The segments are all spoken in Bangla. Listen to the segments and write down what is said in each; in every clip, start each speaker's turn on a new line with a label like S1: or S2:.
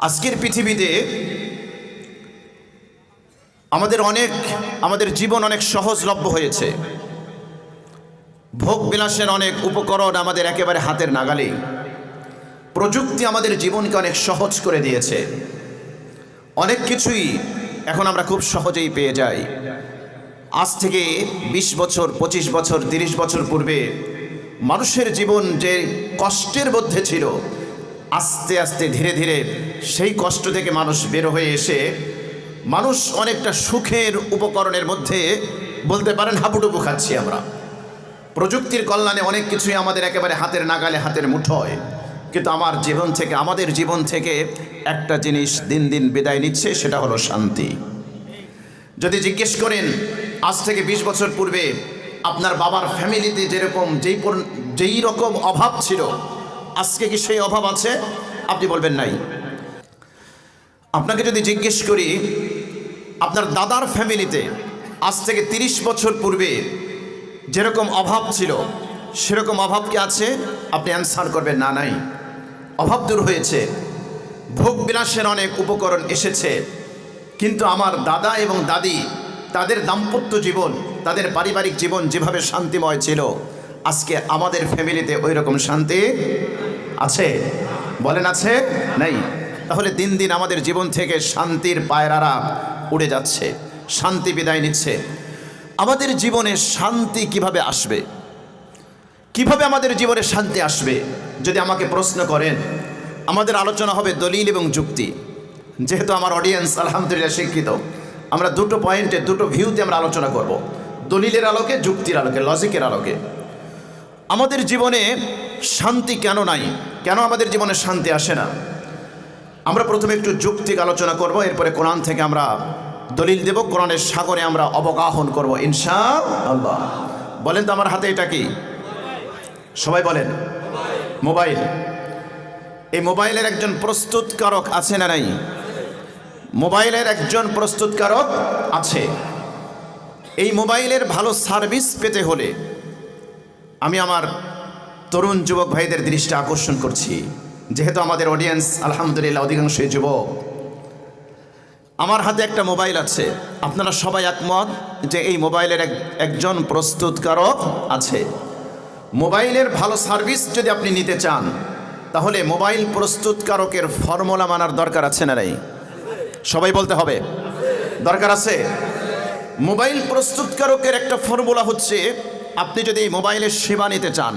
S1: আজকের পৃথিবীতে আমাদের জীবন অনেক সহজলভ্য হয়েছে। ভোগ বিলাসের অনেক উপকরণ আমাদের একেবারে হাতের নাগালে। প্রযুক্তি আমাদের জীবনকে অনেক সহজ করে দিয়েছে। অনেক কিছুই এখন আমরা খুব সহজেই পেয়ে যাই। আজ থেকে 20 বছর, 25 বছর, 30 বছর পূর্বে মানুষের জীবন যে কষ্টের মধ্যে ছিল, আস্তে আস্তে ধীরে ধীরে সেই কষ্ট থেকে মানুষ বের হয়ে এসে মানুষ অনেকটা সুখের উপকরণের মধ্যে বলতে পারেন হাবুডুবু খাচ্ছি আমরা। প্রযুক্তির কল্যাণে অনেক কিছুই আমাদের একেবারে হাতের নাগালে, হাতের মুঠোয়। কিন্তু আমাদের জীবন থেকে একটা জিনিস দিন দিন বিদায় নিচ্ছে, সেটা হলো শান্তি। যদি জিজ্ঞেস করেন আজ থেকে 20 বছর পূর্বে আপনার বাবার ফ্যামিলিতে যেই রকম অভাব ছিল, আজকে কি সেই অভাব আছে? আপনি বলবেন নাই। আপনাকে যদি জিজ্ঞেস করি আপনার দাদার ফ্যামিলিতে আজ থেকে 30 বছর পূর্বে যেরকম অভাব ছিল সেরকম অভাব কি আছে? আপনি অ্যান্সার করবেন না, নাই। অভাব দূর হয়েছে, ভোগ বিলাসের অনেক উপকরণ এসেছে। কিন্তু আমার দাদা এবং দাদি, তাদের দাম্পত্য জীবন, তাদের পারিবারিক জীবন যেভাবে শান্তিময় ছিল, আজকে আমাদের ফ্যামিলিতে ওই রকম শান্তি আছে? বলেন আছে? নাই। তাহলে দিন দিন আমাদের জীবন থেকে শান্তির পায়রারা উড়ে যাচ্ছে, শান্তি বিদায় নিচ্ছে। আমাদের জীবনে শান্তি কিভাবে আসবে? কিভাবে আমাদের জীবনে শান্তি আসবে? যদি আমাকে প্রশ্ন করেন, আমাদের আলোচনা হবে দলিল এবং যুক্তি। যেহেতু আমার অডিয়েন্স আলহামদুলিল্লাহ শিক্ষিত, আমরা দুটো পয়েন্টে, দুটো ভিউতে আমরা আলোচনা করব। দলিলের আলোকে, যুক্তির আলোকে, লজিকের আলোকে। আমাদের জীবনে শান্তি কেন নাই? কেন আমাদের জীবনে শান্তি আসে না? আমরা প্রথমে একটু যুক্তিক আলোচনা করব, এরপরে কোরআন থেকে আমরা দলিল দেব, কোরআনের সাগরে আমরা অবগাহন করব ইনশাআল্লাহ। বলেন তো আমার হাতে এটা কি? সবাই বলেন। মোবাইল। এই মোবাইলের একজন প্রস্তুতকারক আছে না নাই? মোবাইলের একজন প্রস্তুতকারক আছে। এই মোবাইলের ভালো সার্ভিস পেতে হলে আমি আমার তরুণ যুবক ভাইদের দৃষ্টি আকর্ষণ করছি, যেহেতু আমাদের অডিয়েন্স আলহামদুলিল্লাহ অধিকাংশই যুবক। আমার হাতে একটা মোবাইল আছে, আপনারা সবাই একমত যে এই মোবাইলের একজন প্রস্তুতকারক আছে। মোবাইলের ভালো সার্ভিস যদি আপনি নিতে চান, তাহলে মোবাইল প্রস্তুতকারকের ফর্মুলা মানার দরকার আছে না নাই? সবাই বলতে হবে, দরকার আছে। মোবাইল প্রস্তুতকারকের একটা ফর্মুলা হচ্ছে, আপনি যদি এই মোবাইলের সেবা নিতে চান,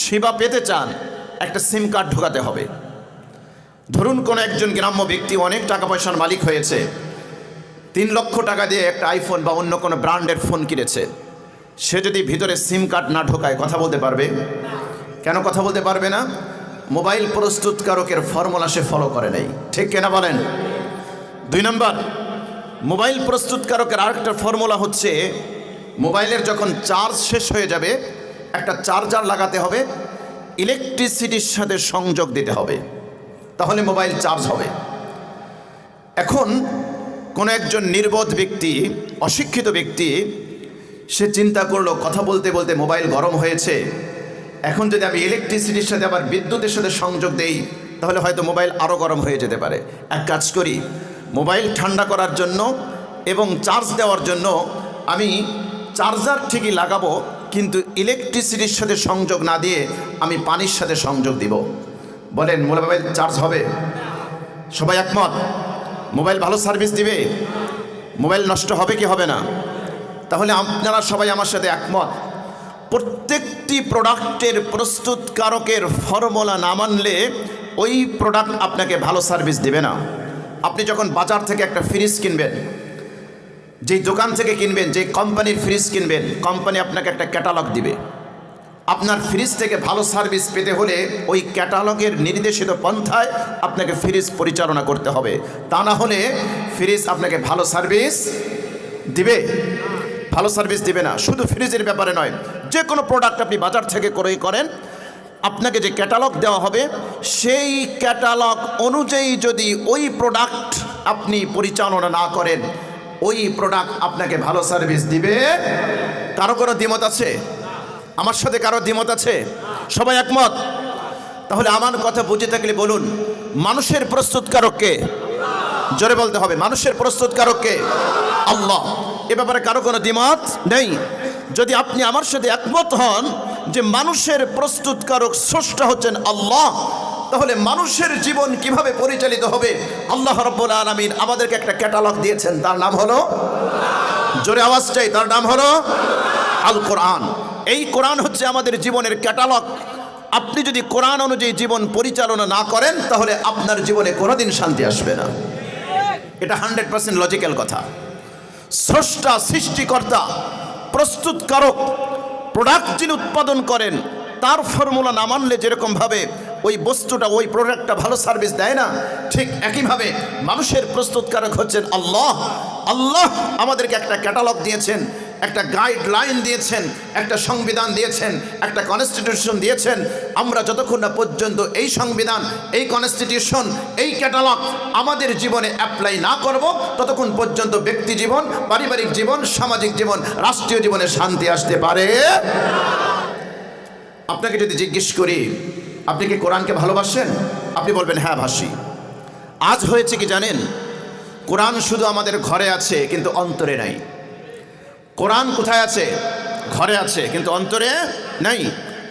S1: সেবা পেতে চান, একটা সিম কার্ড ঢোকাতে হবে। ধরুন কোনো একজন গ্রাম্য ব্যক্তি অনেক টাকা পয়সার মালিক হয়েছে, 3 লক্ষ টাকা দিয়ে একটা আইফোন বা অন্য কোনো ব্র্যান্ডের ফোন কিনেছে। সে যদি ভিতরে সিম কার্ড না ঢোকায় কথা বলতে পারবে? কেন কথা বলতে পারবে না? মোবাইল প্রস্তুতকারকের ফর্মুলা সে ফলো করে নাই। ঠিক কিনা বলেন? 2 নম্বর, মোবাইল প্রস্তুতকারকের আরেকটা ফর্মুলা হচ্ছে, মোবাইলের যখন চার্জ শেষ হয়ে যাবে, একটা চার্জার লাগাতে হবে, ইলেকট্রিসিটির সাথে সংযোগ দিতে হবে, তাহলে মোবাইল চার্জ হবে। এখন কোনো একজন নির্বোধ ব্যক্তি, অশিক্ষিত ব্যক্তি, সে চিন্তা করলো কথা বলতে বলতে মোবাইল গরম হয়েছে, এখন যদি আমি ইলেকট্রিসিটির সাথে আবার বিদ্যুতের সাথে সংযোগ দেই, তাহলে হয়তো মোবাইল আরও গরম হয়ে যেতে পারে। এক কাজ করি, মোবাইল ঠান্ডা করার জন্য এবং চার্জ দেওয়ার জন্য আমি চার্জার ঠিকই লাগাবো, কিন্তু ইলেকট্রিসিটির সাথে সংযোগ না দিয়ে আমি পানির সাথে সংযোগ দিব। বলেন মোবাইল চার্জ হবে? সবাই একমত? মোবাইল ভালো সার্ভিস দিবে? মোবাইল নষ্ট হবে কি হবে না? তাহলে আপনারা সবাই আমার সাথে একমত, প্রত্যেকটি প্রোডাক্টের প্রস্তুতকারকের ফর্মুলা না মানলে ওই প্রোডাক্ট আপনাকে ভালো সার্ভিস দেবে না। আপনি যখন বাজার থেকে একটা ফ্রিজ কিনবেন, যেই দোকান থেকে কিনবেন, যেই কোম্পানির ফ্রিজ কিনবেন, কোম্পানি আপনাকে একটা ক্যাটালগ দিবে। আপনার ফ্রিজ থেকে ভালো সার্ভিস পেতে হলে ওই ক্যাটালগের নির্দেশিত পন্থায় আপনাকে ফ্রিজ পরিচালনা করতে হবে, তা না হলে ফ্রিজ আপনাকে ভালো সার্ভিস দিবে? ভালো সার্ভিস দিবে না। শুধু ফ্রিজের ব্যাপারে নয়, যে কোনো প্রোডাক্ট আপনি বাজার থেকে ক্রয় করেন, আপনাকে যে ক্যাটালগ দেওয়া হবে, সেই ক্যাটালগ অনুযায়ী যদি ওই প্রোডাক্ট আপনি পরিচালনা না করেন, ওই প্রোডাক্ট আপনাকে ভালো সার্ভিস দিবে। কারো কোনো দ্বিমত আছে? আমার সাথে কারো দ্বিমত আছে? সবাই একমত? তাহলে আমার কথা বুঝে থাকলে বলুন, মানুষের প্রস্তুতকারক কে? জোরে বলতে হবে, মানুষের প্রস্তুতকারক কে? আল্লাহ। এ ব্যাপারে কারো কোনো দ্বিমত নেই। যদি আপনি আমার সাথে একমত হন যে মানুষের প্রস্তুতকারক স্রষ্টা হচ্ছেন আল্লাহ, তাহলে মানুষের জীবন কিভাবে পরিচালিত হবে আল্লাহ রাব্বুল আলামিন আমাদেরকে একটা ক্যাটালগ দিয়েছেন, তার নাম হলো, জোরে আওয়াজ চাই, তার নাম হলো আল কোরআন। এই কোরআন হচ্ছে আমাদের জীবনের ক্যাটালগ। আপনি যদি কোরআন অনুযায়ী জীবন পরিচালনা না করেন তাহলে আপনার জীবনে কোনোদিন শান্তি আসবে না। এটা 100% লজিক্যাল কথা। স্রষ্টা, সৃষ্টিকর্তা, প্রস্তুতকারক, প্রোডাক্ট যিনি উৎপাদন করেন, তার ফর্মুলা না মানলে যেরকমভাবে ওই বস্তুটা, ওই প্রোডাক্টটা ভালো সার্ভিস দেয় না, ঠিক একইভাবে মানুষের প্রস্তুতকারক হচ্ছেন আল্লাহ। আল্লাহ আমাদেরকে একটা ক্যাটালগ দিয়েছেন, একটা গাইডলাইন দিয়েছেন, একটা সংবিধান দিয়েছেন, একটা কনস্টিটিউশন দিয়েছেন। আমরা যতক্ষণ না পর্যন্ত এই সংবিধান, এই কনস্টিটিউশন, এই ক্যাটালগ আমাদের জীবনে অ্যাপ্লাই না করব, ততক্ষণ পর্যন্ত ব্যক্তি জীবন, পারিবারিক জীবন, সামাজিক জীবন, রাষ্ট্রীয় জীবনে শান্তি আসতে পারে। আপনাকে যদি জিজ্ঞেস করি আপনি কি কোরআনকে ভালোবাসেন, আপনি বলবেন হ্যাঁ ভাসি। আজ হয়েছে কি জানেন, কোরআন শুধু আমাদের ঘরে আছে কিন্তু অন্তরে নাই। কোরআন কোথায় আছে? ঘরে আছে কিন্তু অন্তরে নাই।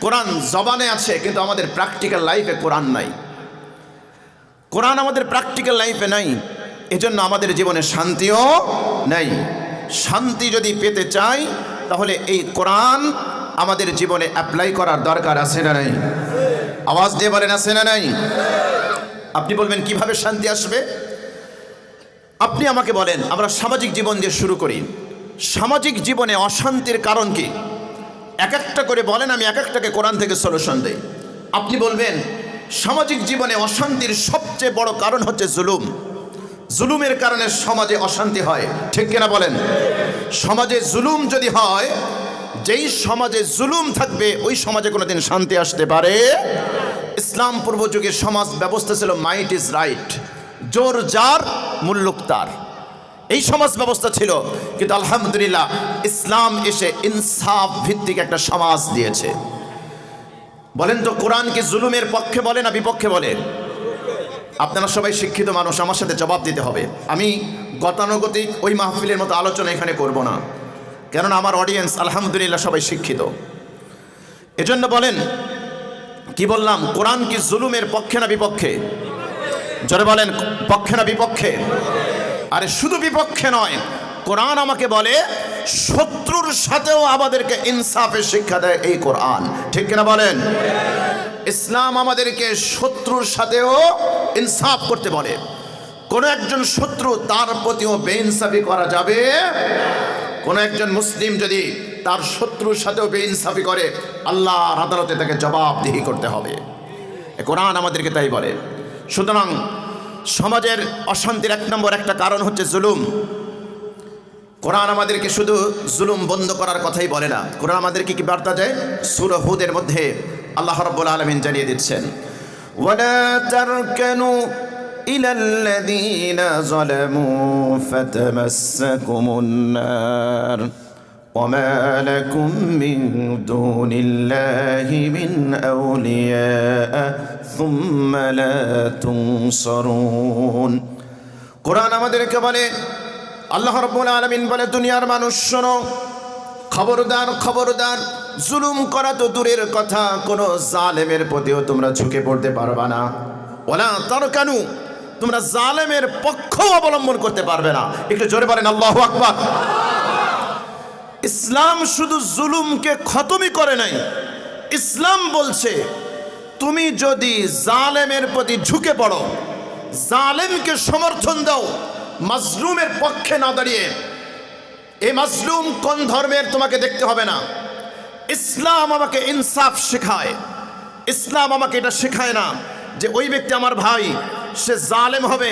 S1: কোরআন জবানে আছে কিন্তু আমাদের প্র্যাকটিক্যাল লাইফে কোরআন নাই। কোরআন আমাদের প্র্যাকটিক্যাল লাইফে নাই, এজন্য আমাদের জীবনে শান্তিও নাই। শান্তি যদি পেতে চাই তাহলে এই কোরআন আমাদের জীবনে অ্যাপ্লাই করার দরকার আছে না নাই? আওয়াজ দিয়ে বলেন আছে না নাই? আপনি বলবেন কিভাবে শান্তি আসবে? আপনি আমাকে বলেন, আমরা সামাজিক জীবন দিয়ে শুরু করি। সামাজিক জীবনে অশান্তির কারণ কি? এক একটা করে বলেন, আমি এক একটাকে কোরআন থেকে সলিউশন দেই। আপনি বলবেন সামাজিক জীবনে অশান্তির সবচেয়ে বড় কারণ হচ্ছে জুলুম। জুলুমের কারণে সমাজে অশান্তি হয়, ঠিক কিনা বলেন? সমাজে জুলুম যদি হয়, যেই সমাজে জুলুম থাকবে ওই সমাজে কোনোদিন শান্তি আসতে পারে? ইসলাম পূর্ব যুগের সমাজ ব্যবস্থা ছিল মাইট ইজ রাইট, জোর যার মুল্লুক তার, এই সমাজ ব্যবস্থা ছিল। কিন্তু আলহামদুলিল্লাহ ইসলাম এসে ইনসাফ ভিত্তিক একটা সমাজ দিয়েছে। বলেন তো কোরআন কি জুলুমের পক্ষে বলে না বিপক্ষে বলে? আপনারা সবাই শিক্ষিত মানুষ, আমার সাথে জবাব দিতে হবে। আমি গতানুগতিক ওই মাহফিলের মতো আলোচনা এখানে করব না, কেননা আমার অডিয়েন্স আলহামদুলিল্লাহ সবাই শিক্ষিত। এজন্য বলেন, কি বললাম, কোরআন কি জুলুমের পক্ষে না বিপক্ষে? জোরে বলেন, পক্ষে না বিপক্ষে? আরে শুধু বিপক্ষে নয়, কোরআন আমাকে বলে শত্রুর সাথেও আমাদেরকে ইনসাফের শিক্ষা দেয় এই কোরআন, ঠিক কিনা বলেন? ইসলাম আমাদেরকে শত্রুর সাথেও ইনসাফ করতে বলে। কোনো একজন শত্রু, তার প্রতিও বেইনসাফি করা যাবে। কোনো একজন মুসলিম যদি তার শত্রুর সাথেও বেইনসাফি করে, আল্লাহর আদালতে তাকে জবাবদিহি করতে হবে। কোরআন আমাদেরকে তাই বলে। সুতরাং সমাজের অশান্তির এক নম্বর একটা কারণ হচ্ছে জুলুম। কোরআন আমাদেরকে শুধু জুলুম বন্ধ করার কথাই বলে না, কোরআন আমাদেরকে কি বার্তা দেয়? সূরা হুদের মধ্যে আল্লাহ রাব্বুল আলামিন জানিয়ে দিচ্ছেন, ওয়ালা তারকানু ইলাল্লাযীনা যালামু ফাতামাসসাকুমুন নার ওয়ামা লাকুম মিন দুনিল্লাহি মিন আউলিয়া সুম্মা লা তুনসারুন। কোরআন আমাদেরকে বলে, আল্লাহ রাব্বুল আলামিন বলে, দুনিয়ার মানুষ শোনো, খবরদার খবরদার, জুলুম করা তো দূরের কথা, কোনো জালেমের প্রতিও তোমরা ঝুঁকে পড়তে পারবে না। ওয়ালা তারকানু, তোমরা জালেমের পক্ষ অবলম্বন করতে পারবে না। একটু জোরে বলেন আল্লাহু আকবার। ইসলাম শুধু জুলুমকে খতমই করে নাই, ইসলাম বলছে তুমি যদি জালেমের প্রতি ঝুঁকে পড়ো, জালেমকে সমর্থন দাও, মাজলুমের পক্ষে না দাঁড়িয়ে, এই মাজলুম কোন ধর্মের তোমাকে দেখতে হবে না। ইসলাম আমাকে ইনসাফ শেখায়। ইসলাম আমাকে এটা শেখায় না যে ওই ব্যক্তি আমার ভাই, সে জালেম হবে,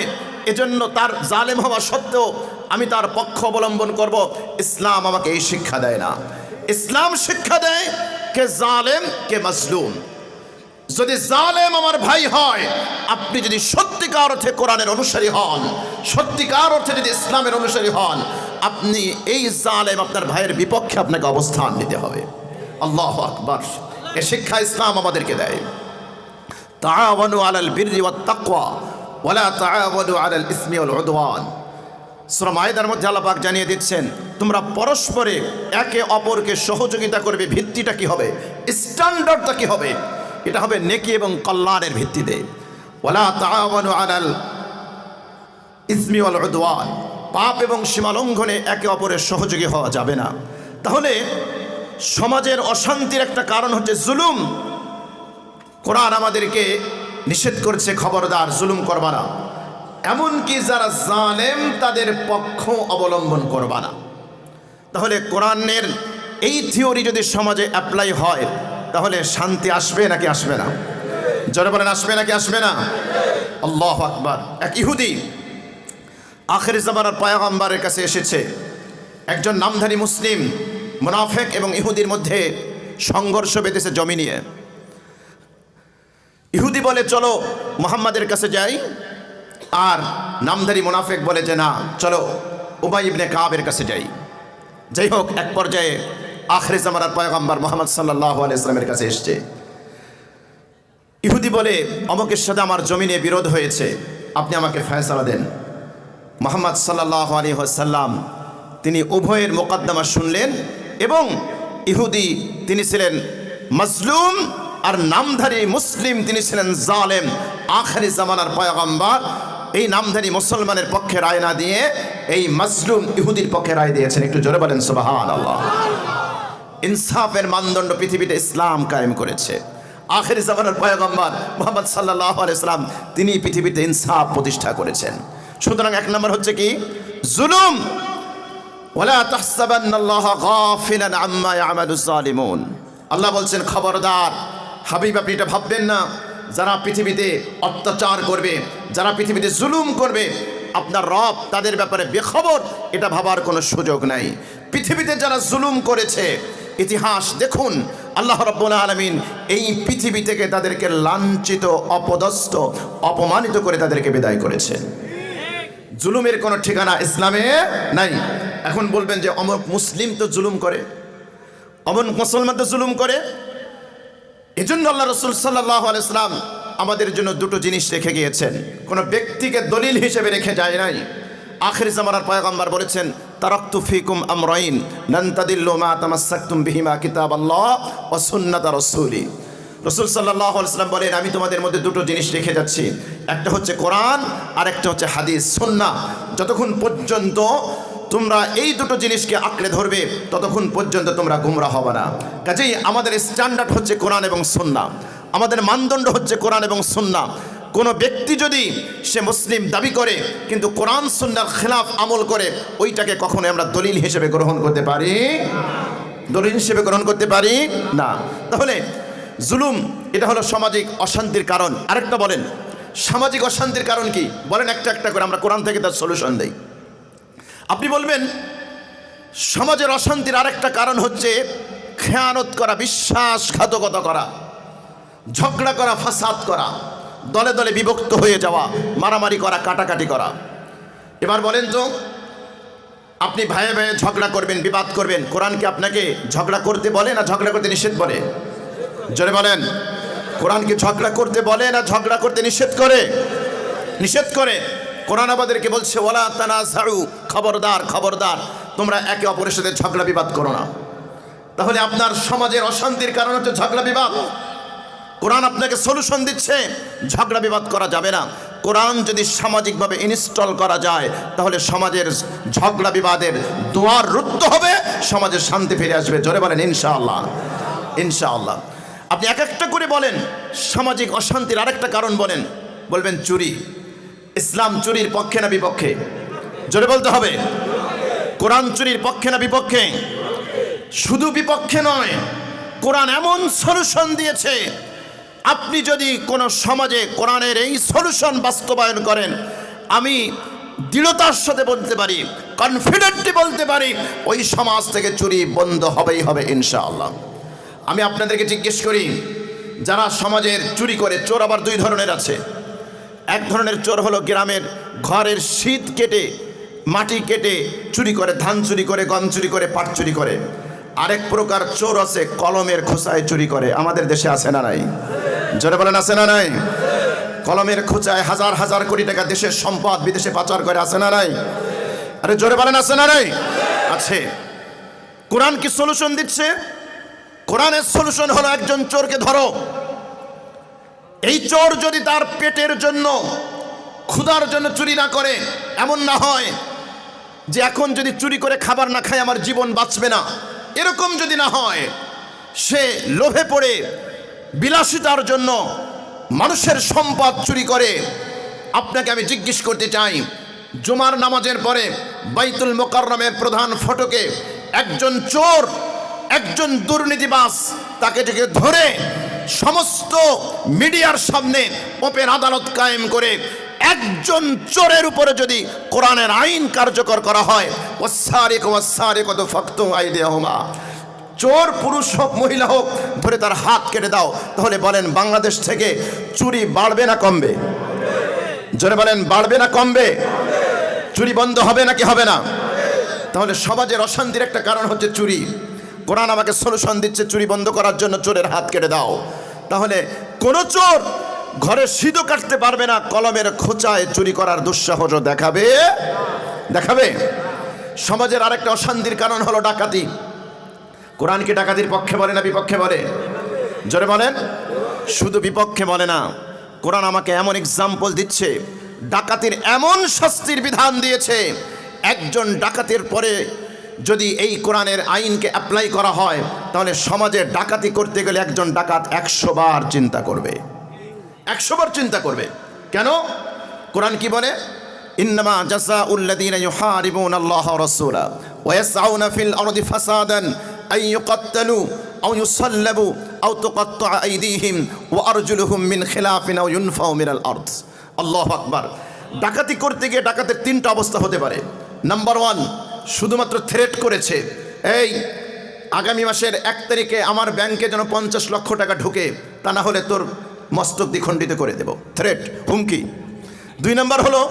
S1: এজন্য তার জালেম হওয়া সত্ত্বেও আমি তার পক্ষ অবলম্বন করব। ইসলাম আমাকে এই শিক্ষা দেয় না। ইসলাম শিক্ষা দেয় কে জালেম কে মাজলুম। যদি জালেম আমার ভাই হয়, আপনি যদি সত্যিকার অর্থে কোরআনের অনুসারী হন, সত্যিকার অর্থে যদি ইসলামের অনুসারী হন, আপনি এই জালেম আপনার ভাইয়ের বিপক্ষে আপনাকে অবস্থান নিতে হবে। আল্লাহু আকবার। এ শিক্ষা ইসলাম আমাদেরকে দেয়। তাআওয়ানু আলাল বিররি ওয়াত তাকওয়া ওয়া লা তাআওয়ানু আলাল ইসমি ওয়াল উদওয়ান। সূরা মায়েদার মধ্যে আল্লাহ পাক জানিয়ে দিচ্ছেন, তোমরা পরস্পরে একে অপরকে সহযোগিতা করবে। ভিত্তিটা কি হবে? স্ট্যান্ডার্ডটা কি হবে? এটা হবে নেকি এবং কল্যাণের ভিত্তিতে। ওয়ালা তাআওয়ানু আলাল ইসমি ওয়াল উদওয়ান, পাপ এবং সীমালঙ্ঘনে একে অপরের সহযোগী হওয়া যাবে না। তাহলে সমাজের অশান্তির একটা কারণ হচ্ছে জুলুম। কোরআন আমাদেরকে নিষেধ করছে, খবরদার জুলুম করবা না, এমনকি যারা জালেম তাদের পক্ষ অবলম্বন করবা না। তাহলে কোরআনের এই থিওরি যদি সমাজে অ্যাপ্লাই হয় তাহলে শান্তি আসবে নাকি আসবে না? জোরে বলেন, আসবে নাকি আসবে না? আল্লাহু আকবার। এক ইহুদি আখির জামানার পয়গম্বরের কাছে এসেছে। একজন নামধারী মুসলিম মুনাফিক এবং ইহুদির মধ্যে সংঘর্ষ বেঁধেছে জমি নিয়ে। ইহুদি বলে চলো মুহাম্মাদের কাছে যাই, আর নামধারী মুনাফিক বলে যে না, চলো উবাই ইবনে কাবের কাছে যাই। যাই হোক, এক পর্যায়ে আখির জামানার পয়গম্বর মুহাম্মদ সাল্লাল্লাহু আলাইহি ওয়াসাল্লামের কাছে এসেছে। ইহুদি বলে অমুকের সাথে আমার জমি নিয়ে বিরোধ হয়েছে, আপনি আমাকে ফয়সালা দেন। মুহাম্মদ সাল্লাল্লাহু আলাইহি ওয়াসাল্লাম তিনি উভয়ের মোকদ্দমা শুনলেন, এবং ইহুদি তিনি ছিলেন মাজলুম আর নামধারী মুসলিম তিনি ছিলেন জালেম। আখিরি জামানার পয়গম্বর এই নামধারী মুসলমানের পক্ষে রায় না দিয়ে এই মাজলুম ইহুদির পক্ষে রায় দিয়েছেন। একটু জোরে বলেন সুবহানাল্লাহ। ইনসাফের মানদণ্ড পৃথিবীতে ইসলাম কায়েম করেছে। আখিরি জামানার পয়গম্বর মুহাম্মদ সাল্লাল্লাহু আলাইহি ওয়াসাল্লাম তিনি পৃথিবীতে ইনসাফ প্রতিষ্ঠা করেছেন। সুতরাং এক নম্বর হচ্ছে কি? জুলুম। ওয়ালা তাহসাবান্নাল্লাহা গাফিলান আম্মা ইয়ামালুজ জালিমুন। আল্লাহ বলছেন, খবরদার হাবিব, আপনি এটা ভাববেন না যারা পৃথিবীতে অত্যাচার করবে, যারা পৃথিবীতে জুলুম করবে, আপনার রব তাদের ব্যাপারে বেখবর, এটা ভাবার কোনো সুযোগ নাই। পৃথিবীতে যারা জুলুম করেছে, ইতিহাস দেখুন, আল্লাহ রাব্বুল আলামিন এই পৃথিবী থেকে তাদেরকে লাঞ্ছিত, অপদস্থ, অপমানিত করে তাদেরকে বিদায় করেছে। জুলুমের কোনো ঠিকানা ইসলামে নাই। এখন বলবেন যে অমুক মুসলিম তো জুলুম করে, অমুক মুসলমান তো জুলুম করে। এজন্য আল্লাহ রাসূল সাল্লাল্লাহু আলাইহি ওয়াসাল্লাম আমাদের জন্য দুটো জিনিস রেখে গিয়েছেন, কোনো ব্যক্তিকে দলিল হিসেবে রেখে যায় নাই। আখির জামানার পয়গম্বর বলেছেন, তারাকতু ফিকুম আমরাইন লান তাদিল্লু মা তামাসসাকতুম বিহিমা কিতাবাল্লাহ ওয়া সুন্নাত রাসূলি। রাসূল সাল্লাল্লাহু আলাইহি ওয়াসাল্লাম বলেন, আমি তোমাদের মধ্যে দুটো জিনিস রেখে যাচ্ছি, একটা হচ্ছে কোরআন আর একটা হচ্ছে হাদিস, সুন্নাহ। যতক্ষণ পর্যন্ত তোমরা এই দুটো জিনিসকে আঁকড়ে ধরবে ততক্ষণ পর্যন্ত তোমরা গুমরা হবে না। কাজেই আমাদের স্ট্যান্ডার্ড হচ্ছে কোরআন এবং সুন্নাহ, আমাদের মানদণ্ড হচ্ছে কোরআন এবং সুন্নাহ। কোনো ব্যক্তি যদি সে মুসলিম দাবি করে কিন্তু কোরআন সুন্নাহর খেলাফ আমল করে, ওইটাকে কখনো আমরা দলিল হিসেবে গ্রহণ করতে পারি, দলিল হিসেবে গ্রহণ করতে পারি না। তাহলে জুলুম এটা হলো সামাজিক অশান্তির কারণ। আরেকটা বলেন, সামাজিক অশান্তির কারণ কি? বলেন একটা একটা করে, আমরা কোরআন থেকে তার সলিউশন দেই। আপনি বলবেন সমাজের অশান্তির আরেকটা কারণ হচ্ছে খেয়ানত করা, বিশ্বাসঘাতকতা করা, ঝগড়া করা, ফাসাদ করা, দলে দলে বিভক্ত হয়ে যাওয়া, মারামারি করা, কাটাকাটি করা। এবার বলেন তো, আপনি ভাইয়ে ভাইয়ে ঝগড়া করবেন, বিবাদ করবেন, কোরআন কি আপনাকে ঝগড়া করতে বলে না ঝগড়া করতে নিষেধ বলে? জোরে বলেন, কোরআন কি ঝগড়া করতে বলে না ঝগড়া করতে নিষেধ করে? নিষেধ করে। কোরআন আমাদেরকে বলছে, ওয়ালা তানাযাউ, খবরদার খবরদার তোমরা একে অপরের সাথে ঝগড়া বিবাদ করো না। তাহলে আপনার সমাজের অশান্তির কারণ হচ্ছে ঝগড়া বিবাদ। কোরআন আপনাকে সলিউশন দিচ্ছে, ঝগড়া বিবাদ করা যাবে না। কোরআন যদি সামাজিকভাবে ইনস্টল করা যায় তাহলে সমাজের ঝগড়া বিবাদের দুয়ার রুদ্ধ হবে, সমাজের শান্তি ফিরে আসবে। জোরে বলেন ইনশাআল্লাহ, ইনশাআল্লাহ। আপনি এক একটা করে বলেন সামাজিক অশান্তির আরেকটা কারণ বলেন। বলবেন চুরি। ইসলাম চুরির পক্ষে না বিপক্ষে? জোরে বলতে হবে। কোরআন চুরির পক্ষে না বিপক্ষে? শুধু বিপক্ষে নয়, কোরআন এমন সলিউশন দিয়েছে, আপনি যদি কোনো সমাজে কোরআনের এই সলিউশন বাস্তবায়ন করেন, আমি দৃঢ়তার সাথে বলতে পারি, কনফিডেন্টলি বলতে পারি, ওই সমাজ থেকে চুরি বন্ধ হবেই হবে ইনশাআল্লাহ। আমি আপনাদেরকে জিজ্ঞেস করি, যারা সমাজের চুরি করে, চোর আবার দুই ধরনের আছে। এক ধরনের চোর হলো গ্রামের ঘরের শীত কেটে, মাটি কেটে চুরি করে, ধান চুরি করে, গম চুরি করে, পাট চুরি করে। আরেক প্রকার চোর আছে কলমের খোসায় চুরি করে। আমাদের দেশে আছে না নাই? জোরে বলেন আছে না নাই? কলমের খোঁচায় হাজার হাজার কোটি টাকা দেশের সম্পদ বিদেশে পাচার করে, আছে না নাই? আরে জোরে বলেন আছে না নাই? আছে। কোরআন কি সলিউশন দিচ্ছে? কোরআনের সলিউশন হলো একজন চোরকে ধরো। এই চোর যদি তার পেটের জন্য, ক্ষুধার জন্য চুরি না করে, এমন না হয় যে এখন যদি চুরি করে খাবার না খায় আমার জীবন বাঁচবে না, এরকম যদি না হয়, সে লোভে পড়ে বিলাসিতার জন্য মানুষের সম্পদ চুরি করে। আপনাকে আমি জিজ্ঞেস করতে চাই, জুমার নামাজের পরে বাইতুল মোকাররমের প্রধান ফটকে একজন চোর, একজন দুর্নীতিবাজ, তাকে ধরে সমস্ত মিডিয়ার সামনে ওপেন আদালত কায়েম করে একজন চোরের উপরে যদি কোরআনের আইন কার্যকর করা হয়, ওয়াসসারিকু ওয়াসসারিকাতু ফাকতু আইদিয়াহুমা, চোর পুরুষ হোক মহিলা হোক ধরে তার হাত কেটে দাও, তাহলে বলেন বাংলাদেশ থেকে চুরি বাড়বে না কমবে? জোরে বলেন, বাড়বে না কমবে? চুরি বন্ধ হবে নাকি হবে না? তাহলে সমাজের অশান্তির একটা কারণ হচ্ছে চুরি। কোরআন আমাকে সলিউশন দিচ্ছে চুরি বন্ধ করার জন্য, চোরের হাত কেটে দাও। তাহলে কোন চোর ঘরে সিঁদো কাটতে পারবে না, কলমের খোঁচায় চুরি করার দুঃসাহস দেখাবে। সমাজের আরেকটা অশান্তির কারণ হলো ডাকাতি। কোরআন কি ডাকাতির পক্ষে বলে না বিপক্ষে বলে? জোরে বলেন। শুধু বিপক্ষে বলে না, কোরআন আমাকে এমন এক্সাম্পল দিচ্ছে, ডাকাতির এমন শাস্তির বিধান দিয়েছে, একজন ডাকাতের পরে যদি এই কোরআনের আইনকে অ্যাপ্লাই করা হয়, তাহলে সমাজে ডাকাতি করতে গেলে একজন ডাকাত 100 বার চিন্তা করবে। 100 বার চিন্তা করবে। কেন? কোরআন কি বলে? ইন্নামা জাযাউল্লাযীনা ইউহারিবুনাল্লাহা ওয়া রাসূলা ওয়া ইয়াসআউনা ফিল আরদি ফাসাদান আন ইউকাত্তালু আও ইউসাল্লাবু আও তুকাত্তাআ আইদিহিম ওয়া আরজুলুহুম মিন খিলাফিন আও ইউনফাউ মিনাল আরদ। আল্লাহু আকবার। ডাকাতি করতে গিয়ে ডাকাতের 3টা অবস্থা হতে পারে। নাম্বার 1, শুধুমাত্র থ্রেট করেছে, এই আগামী মাসের 1 তারিখে আমার ব্যাংকে যেন 50 লক্ষ টাকা ঢুকে, তা না হলে তোর মস্তক দ্বিখণ্ডিত করে দেব। থ্রেট, হুমকি। 2 নাম্বার হলো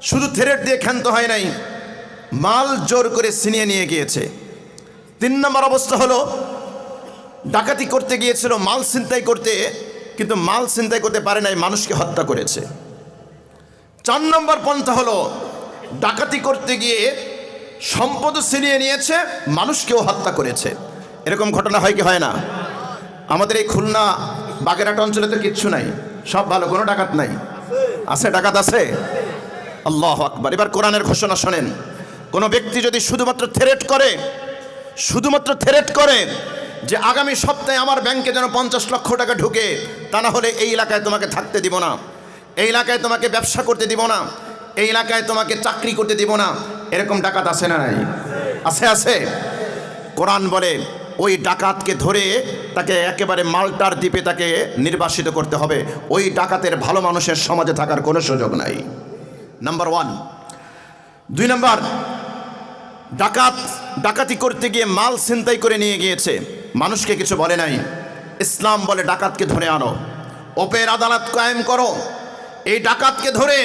S1: শুধু থ্রেট দিয়ে ক্ষান্ত হয় নাই, মাল জোর করে ছিনিয়ে নিয়ে গিয়েছে। 3 নাম্বার অবস্থা হলো ডাকাতি করতে গিয়েছিল মাল ছিনতাই করতে, কিন্তু মাল ছিনতাই করতে পারে নাই, মানুষকে হত্যা করেছে। 4 নম্বর পন্থা হলো ডাকাতি করতে গিয়ে সম্পদ ছিনিয়ে নিয়েছে, মানুষকেও হত্যা করেছে। এরকম ঘটনা হয় কি হয় না? আমাদের এই খুলনা বাগেরহাট অঞ্চলে তো কিচ্ছু নাই, সব ভালো, কোনো ডাকাত নাই। আছে? ডাকাত আছে? আল্লাহু আকবার। এবার কোরআনের ঘোষণা শোনেন, কোনো ব্যক্তি যদি শুধুমাত্র থ্রেট করে যে আগামী সপ্তাহে আমার ব্যাংকে যেন 50 লক্ষ টাকা ঢুকে, তা না হলে এই এলাকায় তোমাকে থাকতে দিব না, এই এলাকায় তোমাকে ব্যবসা করতে দিব না, এই এলাকায় তোমাকে চাকরি করতে দিব না, এরকম ডাকাত আছে না নাই? আছে। কোরআন বলে ওই ডাকাতকে ধরে তাকে একেবারে মাল্টার দ্বীপে তাকে নির্বাসিত করতে হবে। ওই ডাকাতের ভালো মানুষের সমাজে থাকার কোনো সুযোগ নাই। নাম্বার 1। 2 নাম্বার, ডাকাতি করতে গিয়ে মাল ছিনতাই করে নিয়ে গিয়েছে, মানুষকে কিছু বলে নাই। ইসলাম বলে ডাকাতকে ধরে আনো, ওপেন আদালত কায়েম করো, এই ডাকাতকে ধরে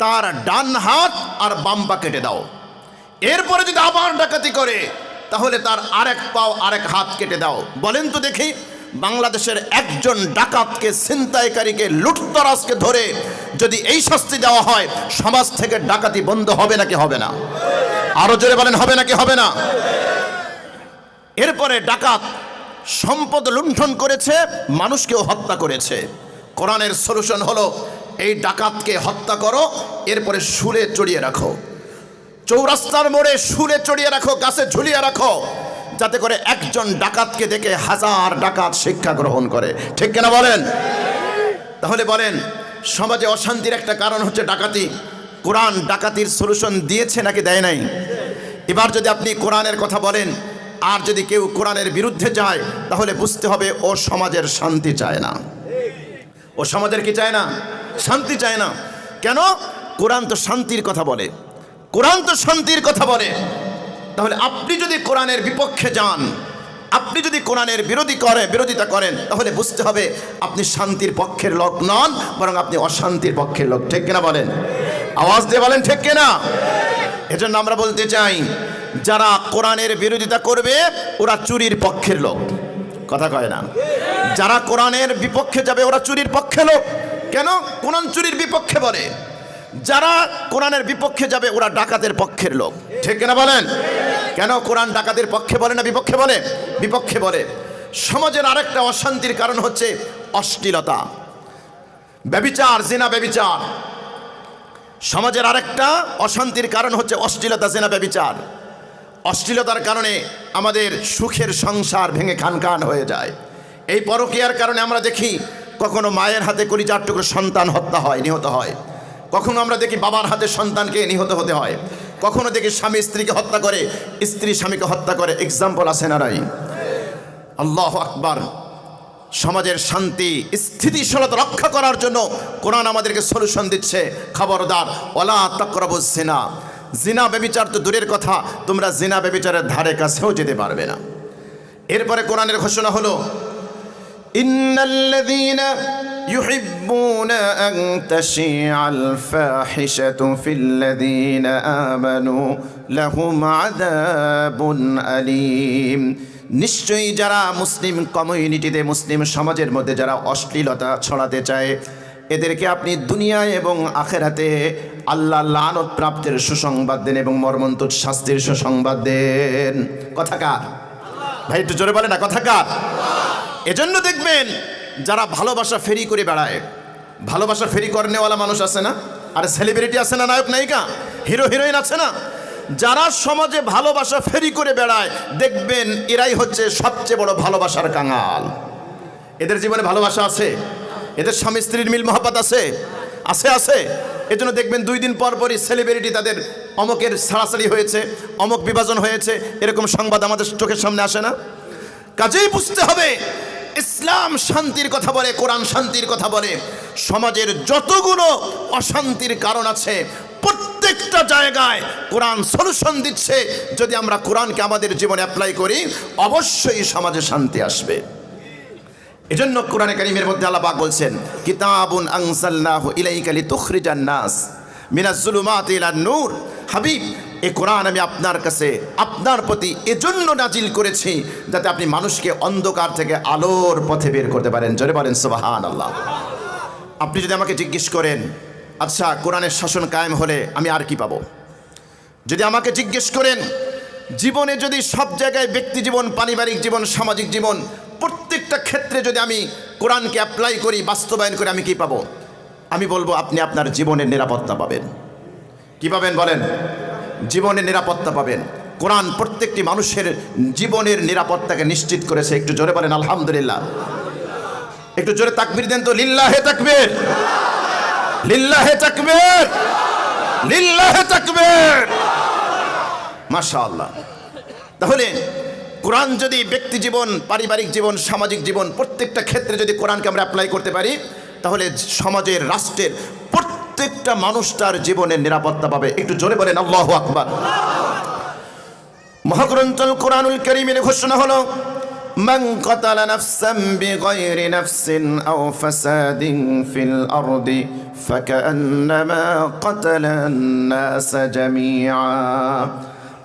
S1: তার ডান হাত আর বাম পা কেটে দাও। এরপরে যদি আবার ডাকাতি করে, তাহলে তার আরেক পাও আরেক হাত কেটে দাও। বলেন তো দেখি, বাংলাদেশের একজন ডাকাতকে, ছিনতাইকারীকে, লুটতরাজকে ধরে যদি এই শাস্তি দেওয়া হয়, সমাজ থেকে ডাকাতি বন্ধ হবে নাকি হবে না? আরো জোরে বলেন, হবে নাকি হবে না? এরপরে ডাকাত সম্পদ লুণ্ঠন করেছে, মানুষকেও হত্যা করেছে। কোরআনের সলিউশন হলো এই ডাকাতকে হত্যা করো, এরপরে শুলে চড়িয়ে রাখো, চৌরাস্তার মোড়ে শুলে চড়িয়ে রাখো, গাছে ঝুলিয়ে রাখো, যাতে করে একজন ডাকাতকে দেখে 1000 ডাকাত শিক্ষা গ্রহণ করে। ঠিক কিনা বলেন? তাহলে বলেন, সমাজে অশান্তির একটা কারণ হচ্ছে ডাকাতি। কোরআন ডাকাতির সলিউশন দিয়েছে নাকি দেয় নাই? এবার যদি আপনি কোরআনের কথা বলেন আর যদি কেউ কোরআনের বিরুদ্ধে যায়, তাহলে বুঝতে হবে ও সমাজের শান্তি চায় না। ও সমাজের কি চায় না? শান্তি চায় না। কেন? কোরআন তো শান্তির কথা বলে, কোরআন তো শান্তির কথা বলে। তাহলে আপনি যদি কোরআনের বিপক্ষে যান, আপনি যদি কোরআনের বিরোধিতা করেন, তাহলে বুঝতে হবে আপনি শান্তির পক্ষের লোক নন, বরং আপনি অশান্তির পক্ষের লোক। ঠিক কিনা বলেন? আওয়াজ দিয়ে বলেন ঠিক কিনা? এজন্য আমরা বলতে চাই, যারা কোরআনের বিরোধিতা করবে ওরা চুরির পক্ষের লোক। কথা কয় না? যারা কোরআনের বিপক্ষে যাবে ওরা চুরির পক্ষে লোক। কেন? কোরআন চুরির বিপক্ষে বলে। যারা কোরআনের বিপক্ষে যাবে ওরা ডাকাতের পক্ষের লোক। ঠিক কিনা বলেন? কেন কোরআন ডাকাতের পক্ষে বলে না বিপক্ষে বলে? বিপক্ষে বলে। সমাজের আরেকটা অশান্তির কারণ হচ্ছে অশ্লীলতা, ব্যভিচার, জিনা, ব্যভিচার। সমাজের আরেকটা অশান্তির কারণ হচ্ছে অশ্লীলতা, জিনা, ব্যভিচার। অশ্লীলতার কারণে আমাদের সুখের সংসার ভেঙে খান খান হয়ে যায়। এই পরকীয়ার কারণে আমরা দেখি কখনো মায়ের হাতে কলিজার টুকরো সন্তান হত্যা হয়, নিহত হয়। কখনো আমরা দেখি বাবার হাতে সন্তানকে নিহত হতে হয়। কখনো দেখি স্বামী স্ত্রীকে হত্যা করে, স্ত্রী স্বামীকে হত্যা করে। এক্সাম্পল আছে না নাই? আল্লাহু আকবার। সমাজের শান্তি স্থিতিশীলতা রক্ষা করার জন্য কোরআন আমাদেরকে সলিউশন দিচ্ছে। খবরদার, ওয়ালা তাকরাবুজ জিনা। জিনা ব্যভিচার তো দূরের কথা, তোমরা জিনা ব্যভিচারের ধারে কাছেও যেতে পারবে না। এরপরে কোরআনের ঘোষণা হলো, ইন্নাল্লাযীনা ইউহিব্বুনা আন তাশিআল ফাহিশাতু ফিল্লাযীনা আমানু লাহুম আযাবুন আলীম। নিশ্চয়ই যারা মুসলিম কমিউনিটিতে, মুসলিম সমাজের মধ্যে যারা অশ্লীলতা ছড়াতে চায়, এদেরকে আপনি দুনিয়ায় এবং আখেরাতে আল্লাহ লানত প্রাপ্তের সুসংবাদ দেন এবং মর্মন্তুদ শাস্তির সুসংবাদ দেন। কথা কার? ভাই একটু জোরে বলে না, কথা কার? এজন্য দেখবেন যারা ভালোবাসা ফেরি করে বেড়ায়, ভালোবাসা ফেরি করেনেওয়ালা মানুষ আছে না, আর সেলিব্রিটি আছে না, নায়ক নায়িকা, হিরো হিরোইন আছে না, যারা সমাজে ভালোবাসা ফেরি করে বেড়ায়, দেখবেন এরাই হচ্ছে সবচেয়ে বড় ভালোবাসার কাঙাল। এদের জীবনে ভালোবাসা আছে, এদের স্বামী স্ত্রীর মিল মহব্বত আছে, আছে আছে। এজন্য দেখবেন 2 দিন পর পরই সেলিব্রিটি তাদের অমকের ছাড়াছাড়ি হয়েছে, অমক বিভাজন হয়েছে, এরকম সংবাদ আমাদের চোখের সামনে আসে না? কাজেই বুঝতে হবে, ইসলাম শান্তির কথা বলে, কোরআন শান্তির কথা বলে। সমাজের যতগুলো অশান্তির কারণ আছে প্রত্যেকটা জায়গায় কোরআন সলিউশন দিচ্ছে। যদি আমরা কোরআনকে আমাদের জীবনে অ্যাপ্লাই করি, অবশ্যই সমাজে শান্তি আসবে। এজন্য কোরআনে কারীমের মধ্যে আল্লাহ পাক বলছেন, কিতাবুন আনজালনাহু ইলাইকা লিতুখরিজান নাস মিনাজ যুলুমাতি ইলান নূর। হাবিব, এই কোরআন আমি আপনার কাছে, আপনার প্রতি এজন্য নাজিল করেছি যাতে আপনি মানুষকে অন্ধকার থেকে আলোর পথে বের করতে পারেন। জোরে বলেন সুবহানাল্লাহ। আপনি যদি আমাকে জিজ্ঞেস করেন, আচ্ছা কোরআনের শাসন কায়েম হলে আমি আর কি পাবো? যদি আমাকে জিজ্ঞেস করেন, জীবনে যদি সব জায়গায়, ব্যক্তি জীবন, পারিবারিক জীবন, সামাজিক জীবন, প্রত্যেকটা ক্ষেত্রে যদি আমি কোরআনকে অ্যাপ্লাই করি, বাস্তবায়ন করে আমি কি পাবো? আমি বলবো আপনি আপনার জীবনের নিরাপত্তা পাবেন। কি পাবেন বলেন? জীবনের নিরাপত্তা পাবেন। কোরআন প্রত্যেকটি মানুষের জীবনের নিরাপত্তাকে নিশ্চিত করেছে। একটু জোরে বলেন আলহামদুলিল্লাহ। একটু জোরে তাকবীর দেন তো। লিল্লাহে তাকবীর, লিল্লাহে তাকবীর, লিল্লাহে তাকবীর। মাশাআল্লাহ। তাহলে কোরআন যদি ব্যক্তি জীবন, পারিবারিক জীবন, সামাজিক জীবন, প্রত্যেকটা ক্ষেত্রে যদি কোরআনকে আমরা অ্যাপ্লাই করতে পারি, তাহলে সমাজের, রাষ্ট্রের প্রত্যেকটা মানুষ তার জীবনের নিরাপত্তা পাবে। একটু জোরে বলেন আল্লাহু আকবার। মহাগ্রন্থ কোরআনুল কারীমের ঘোষণা হলো, মান কাতালা নাফসান বিগাইরি নাফসিন আও ফাসাদিন ফিল আরদি ফাকান্নামা কাতালান নাস জামিআ।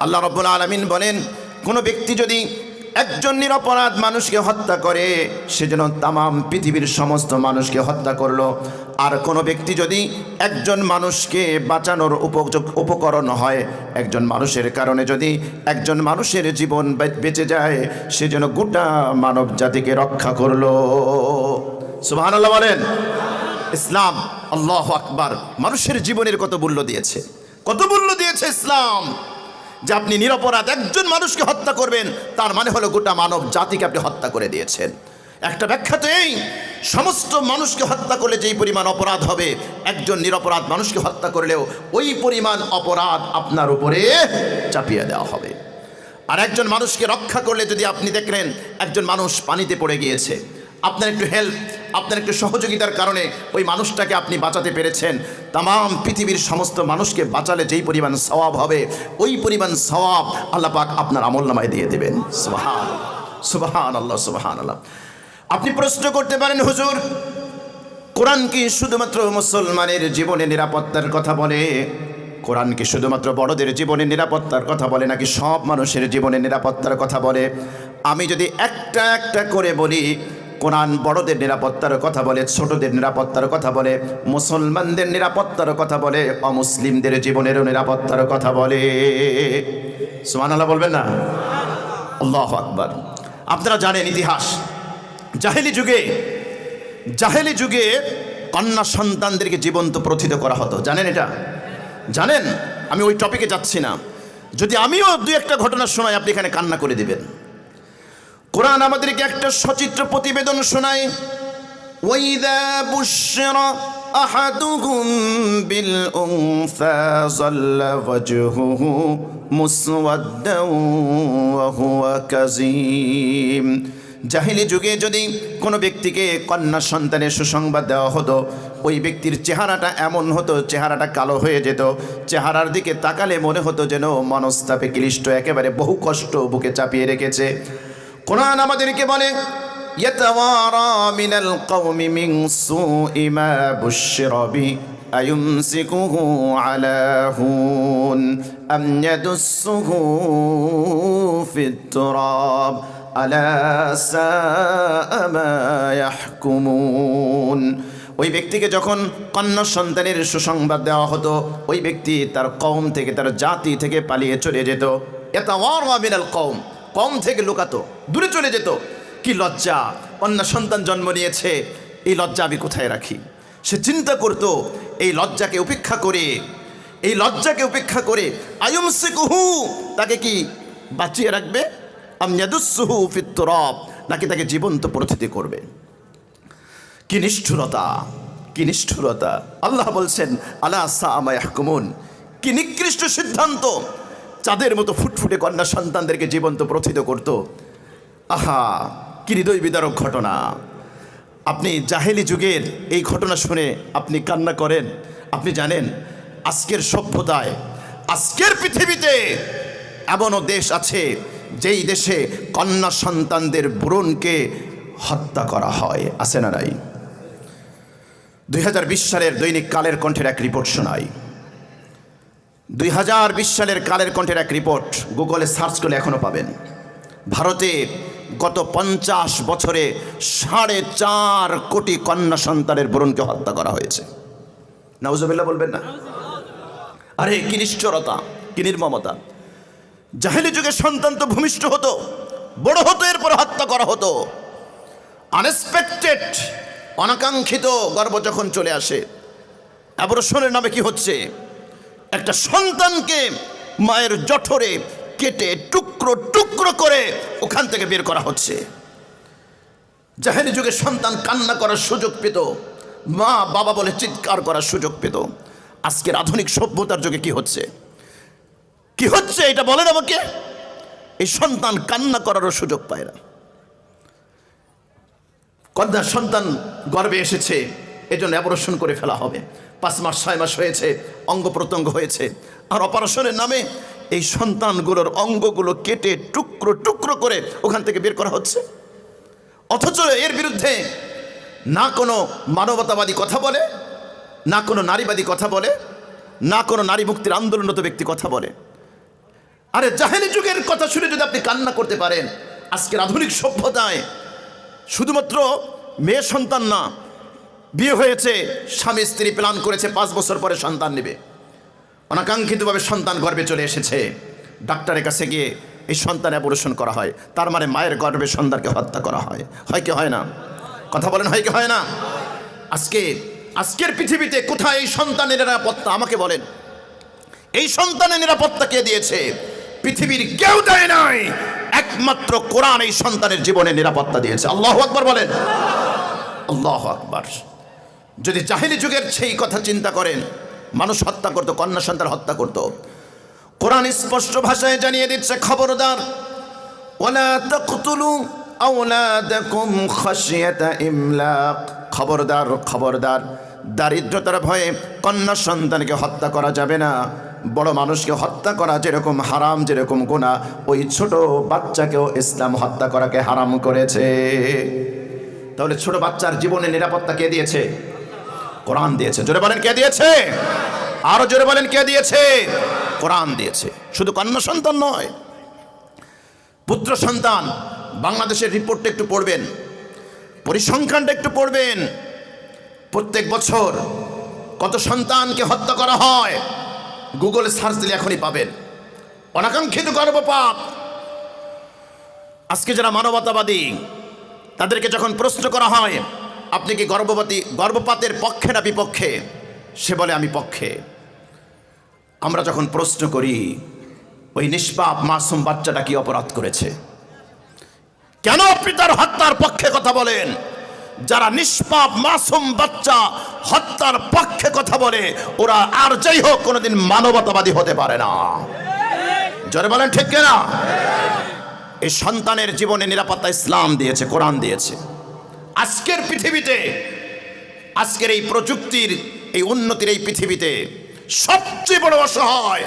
S1: আল্লাহ রাব্বুল আলামিন বলেন, কোনো ব্যক্তি যদি একজন নিরপরাধ মানুষকে হত্যা করে, সেজন্য তামাম পৃথিবীর সমস্ত মানুষকে হত্যা করলো। আর কোনো ব্যক্তি যদি একজন মানুষকে বাঁচানোর উপকরণ হয়, একজন মানুষের কারণে যদি একজন মানুষের জীবন বেঁচে যায়, সেজন্য গোটা মানব জাতিকে রক্ষা করলো। সুবহানাল্লাহ বলেন। ইসলাম, আল্লাহু আকবার, মানুষের জীবনের কত মূল্য দিয়েছে, কত মূল্য দিয়েছে ইসলাম। যে আপনি নিরপরাধ একজন মানুষকে হত্যা করবেন, তার মানে হলো গোটা মানব জাতিকে আপনি হত্যা করে দিয়েছেন। একটা ব্যাখ্যা তো এই, সমস্ত মানুষকে হত্যা করলে যেই পরিমাণ অপরাধ হবে, একজন নিরপরাধ মানুষকে হত্যা করলেও ওই পরিমাণ অপরাধ আপনার উপরে চাপিয়ে দেওয়া হবে। আর একজন মানুষকে রক্ষা করলে, যদি আপনি দেখলেন একজন মানুষ পানিতে পড়ে গিয়েছে, আপনার একটু হেল্প, আপনার একটু সহযোগিতার কারণে ওই মানুষটাকে আপনি বাঁচাতে পেরেছেন, তামাম পৃথিবীর সমস্ত মানুষকে বাঁচালে যেই পরিমাণ সওয়াব হবে, ওই পরিমাণ সওয়াব আল্লাহ পাক আপনার আমলনামায় দিয়ে দেবেন। সুবহানাল্লাহ, সুবহানাল্লাহ, সুবহানাল্লাহ। আপনি প্রশ্ন করতে পারেন, হুজুর কোরআন কি শুধুমাত্র মুসলমানের জীবনে নিরাপত্তার কথা বলে? কোরআন কি শুধুমাত্র বড়দের জীবনে নিরাপত্তার কথা বলে, নাকি সব মানুষের জীবনে নিরাপত্তার কথা বলে? আমি যদি একটা একটা করে বলি, কোরআন বড়দের নিরাপত্তার কথা বলে, ছোটদের নিরাপত্তার কথা বলে, মুসলমানদের নিরাপত্তার কথা বলে, অমুসলিমদের জীবনেরও নিরাপত্তার কথা বলে। সুবহানাল্লাহ বলবেন না? আল্লাহু আকবার। আপনারা জানেন ইতিহাস, জাহেলি যুগে কন্যা সন্তানদেরকে জীবন্ত প্রথিত করা হতো। জানেন এটা? জানেন? আমি ওই টপিকে যাচ্ছি না। যদি আমিও দুই একটা ঘটনা শোনাই, আপনি এখানে কান্না করে দিবেন। কোরআন আমাদেরকে একটা সচিত্র প্রতিবেদন শোনায়। ওয়াইদা বুশরা আহাদুহুম বিল উনসা যাল্লা ওয়াজহুহু মুসওয়াদ্দান ওয়া হুয়া কাযীম। জাহিলি যুগে যদি কোনো ব্যক্তিকে কন্যা সন্তানের সুসংবাদ দেওয়া হতো, ওই ব্যক্তির চেহারাটা এমন হতো, চেহারাটা কালো হয়ে যেত। চেহারার দিকে তাকালে মনে হতো যেন মনস্তাপে ক্লিষ্ট, একেবারে বহু কষ্ট বুকে চাপিয়ে রেখেছে। কোরআন আমাদেরকে বলে, ইয়াতাওয়ারা মিনাল কওমি মিন সুই মা বুশিরা বি আয়ুমসিকুহু আলা হুন আম ইয়াদুসসুহু ফিত তুরাব আলা সাআ মা ইয়াহকুমুন। ওই ব্যক্তিকে যখন কন্যা সন্তানের সুসংবাদ দেওয়া হতো, ওই ব্যক্তি তার কওম থেকে, তার জাতি থেকে পালিয়ে চলে যেত। ইয়াতাওয়ারা মিনাল কওম থেকে লুকাতো, দূরে চলে যেত। কি লজ্জা, কন্যা সন্তান জন্ম নিয়েছে, এই লজ্জা আমি কোথায় রাখি? সে চিন্তা করত এই লজ্জাকে উপেক্ষা করে আয়ুমসিকুহু, তাকে কি বাঁচিয়ে রাখবে? আম ইয়াদুসসুহু ফিত তুরাব, নাকি তাকে জীবন্ত প্রথিত করবে? কি নিষ্ঠুরতা! আল্লাহ বলছেন আলা সাআ মা ইয়াহকুমুন। কি নিকৃষ্ট সিদ্ধান্ত! চাঁদের মতো ফুটফুটে কন্যা সন্তানদেরকে জীবন্ত প্রথিত করত। আহা, কি হৃদয় বিদারক ঘটনা! আপনি জাহেলি যুগের এই ঘটনা শুনে আপনি কান্না করেন। আপনি জানেন আজকের সভ্যতায়, আজকের পৃথিবীতে এমনও দেশ আছে যেই দেশে কন্যা সন্তানদের ভ্রূণকে হত্যা করা হয়। আছে না নাই? 2020 সালের দৈনিক কালের কণ্ঠের এক রিপোর্ট শোনাই। 2020 সালের কালের কণ্ঠের এক রিপোর্ট, গুগলে সার্চ করলে এখনো পাবেন। ভারতে গত 50 বছরে 4.5 কোটি কন্যা সন্তানের ভ্রূণকে হত্যা করা হয়েছে। নাউজুবিল্লাহ বলবেন না? আরে কি নিষ্ঠুরতা, কি নির্মমতা! জাহেলি যুগে সন্তান তো ভূমিষ্ঠ হতো, বড় হতো, এরপর হত্যা করা হতো। আনএক্সপেক্টেড, অনাকাঙ্ক্ষিত গর্ভ যখন চলে আসে, অ্যাবর্শনের নামে কি হচ্ছে? একটা সন্তানকে মায়ের জঠরে কেটে টুকরো টুকরো করে ওখান থেকে বের করা হচ্ছে। জাহেলি যুগে সন্তান কান্না করার সুযোগ পেত, মা বাবা বলে চিৎকার করার সুযোগ পেত। আজকের আধুনিক সভ্যতার যুগে কি হচ্ছে? এটা বলেন আমাকে। এই সন্তান কান্না করারও সুযোগ পায় না। কন্যা সন্তান গর্ভে এসেছে, এজন্য অপারেশন করে ফেলা হবে। 5 মাস 6 মাস হয়েছে, অঙ্গ প্রত্যঙ্গ হয়েছে, আর অপারেশনের নামে এই সন্তানগুলোর অঙ্গগুলো কেটে টুকরো টুকরো করে ওখান থেকে বের করা হচ্ছে। অথচ এর বিরুদ্ধে না কোনো মানবতাবাদী কথা বলে, না কোনো নারীবাদী কথা বলে, না কোনো নারী মুক্তির আন্দোলনরত ব্যক্তি কথা বলে। আরে জাহেলি যুগের কথা শুনে যদি আপনি কান্না করতে পারেন, আজকের আধুনিক সভ্যতায় শুধুমাত্র মেয়ে সন্তান না, বিয়ে হয়েছে, স্বামী স্ত্রী প্ল্যান করেছে 5 বছর পরে সন্তান নেবে, অনাকাঙ্ক্ষিতভাবে সন্তান গর্ভে চলে এসেছে, ডাক্তারের কাছে গিয়ে এই সন্তান অপারেশন করা হয়, তার মানে মায়ের গর্ভে সন্তানকে হত্যা করা হয়। হয় কি হয় না? কথা বলেন, হয় কি হয় না? আজকের পৃথিবীতে কোথায় এই সন্তানের নিরাপত্তা? আমাকে বলেন, এই সন্তানের নিরাপত্তা কে দিয়েছে? পৃথিবীর কেউ দেয় নাই, একমাত্র কোরআন এই সন্তানের জীবনের নিরাপত্তা দিয়েছে। আল্লাহু আকবার বলেন, আল্লাহু আকবার। যদি জাহেলি যুগের সেই কথা চিন্তা করেন, মানুষ হত্যা করত, কন্যা সন্তান হত্যা করত। কোরআন স্পষ্ট ভাষায় জানিয়ে দিচ্ছে, খবরদার, ওয়ালা তাকতুলু আওলাদাকুম খাশিয়াতা ইমলাক। খবরদার, দারিদ্রতার ভয়ে কন্যা সন্তানকে হত্যা করা যাবে না। বড় মানুষকে হত্যা করা যেরকম হারাম, যেরকম গুনাহ, ওই ছোট বাচ্চাকেও ইসলাম হত্যা করাকে হারাম করেছে। তাহলে ছোট বাচ্চার জীবনের নিরাপত্তা কে দিয়েছে? কোরআন দিয়েছে। জোরে বলেন, কে দিয়েছে? আরো জোরে বলেন, কে দিয়েছে? কোরআন দিয়েছে। শুধু কন্যা সন্তান নয়, পুত্র সন্তান। বাংলাদেশের রিপোর্টটা একটু পড়বেন। পরিসংখ্যানটা একটু পড়বেন। প্রত্যেক বছর কত সন্তানকে হত্যা করা হয়, গুগলে সার্চ দিলে এখনই পাবেন। অনাকাঙ্ক্ষিত গর্ভপাত। আজকে যারা মানবতাবাদী তাদেরকে যখন প্রশ্ন করা হয় আপনি কি গর্ভপাতের পক্ষে না বিপক্ষে, সে বলে আমি পক্ষে। আমরা যখন প্রশ্ন করি ওই নিষ্পাপ মাসুম বাচ্চাটা কি অপরাধ করেছে, কেন আপনি তার হত্যার পক্ষে কথা বলেন? যারা নিষ্পাপ মাসুম বাচ্চা হত্যার পক্ষে কথা বলে ওরা আর যাই হোক কোনোদিন মানবতাবাদী হতে পারে না। জোরে বলেন ঠিক কিনা? এই সন্তানের জীবনে নিরাপত্তা ইসলাম দিয়েছে, কোরআন দিয়েছে। আজকের পৃথিবীতে, আজকের এই প্রযুক্তির এই উন্নতির এই পৃথিবীতে সবচেয়ে বড় অসহায়,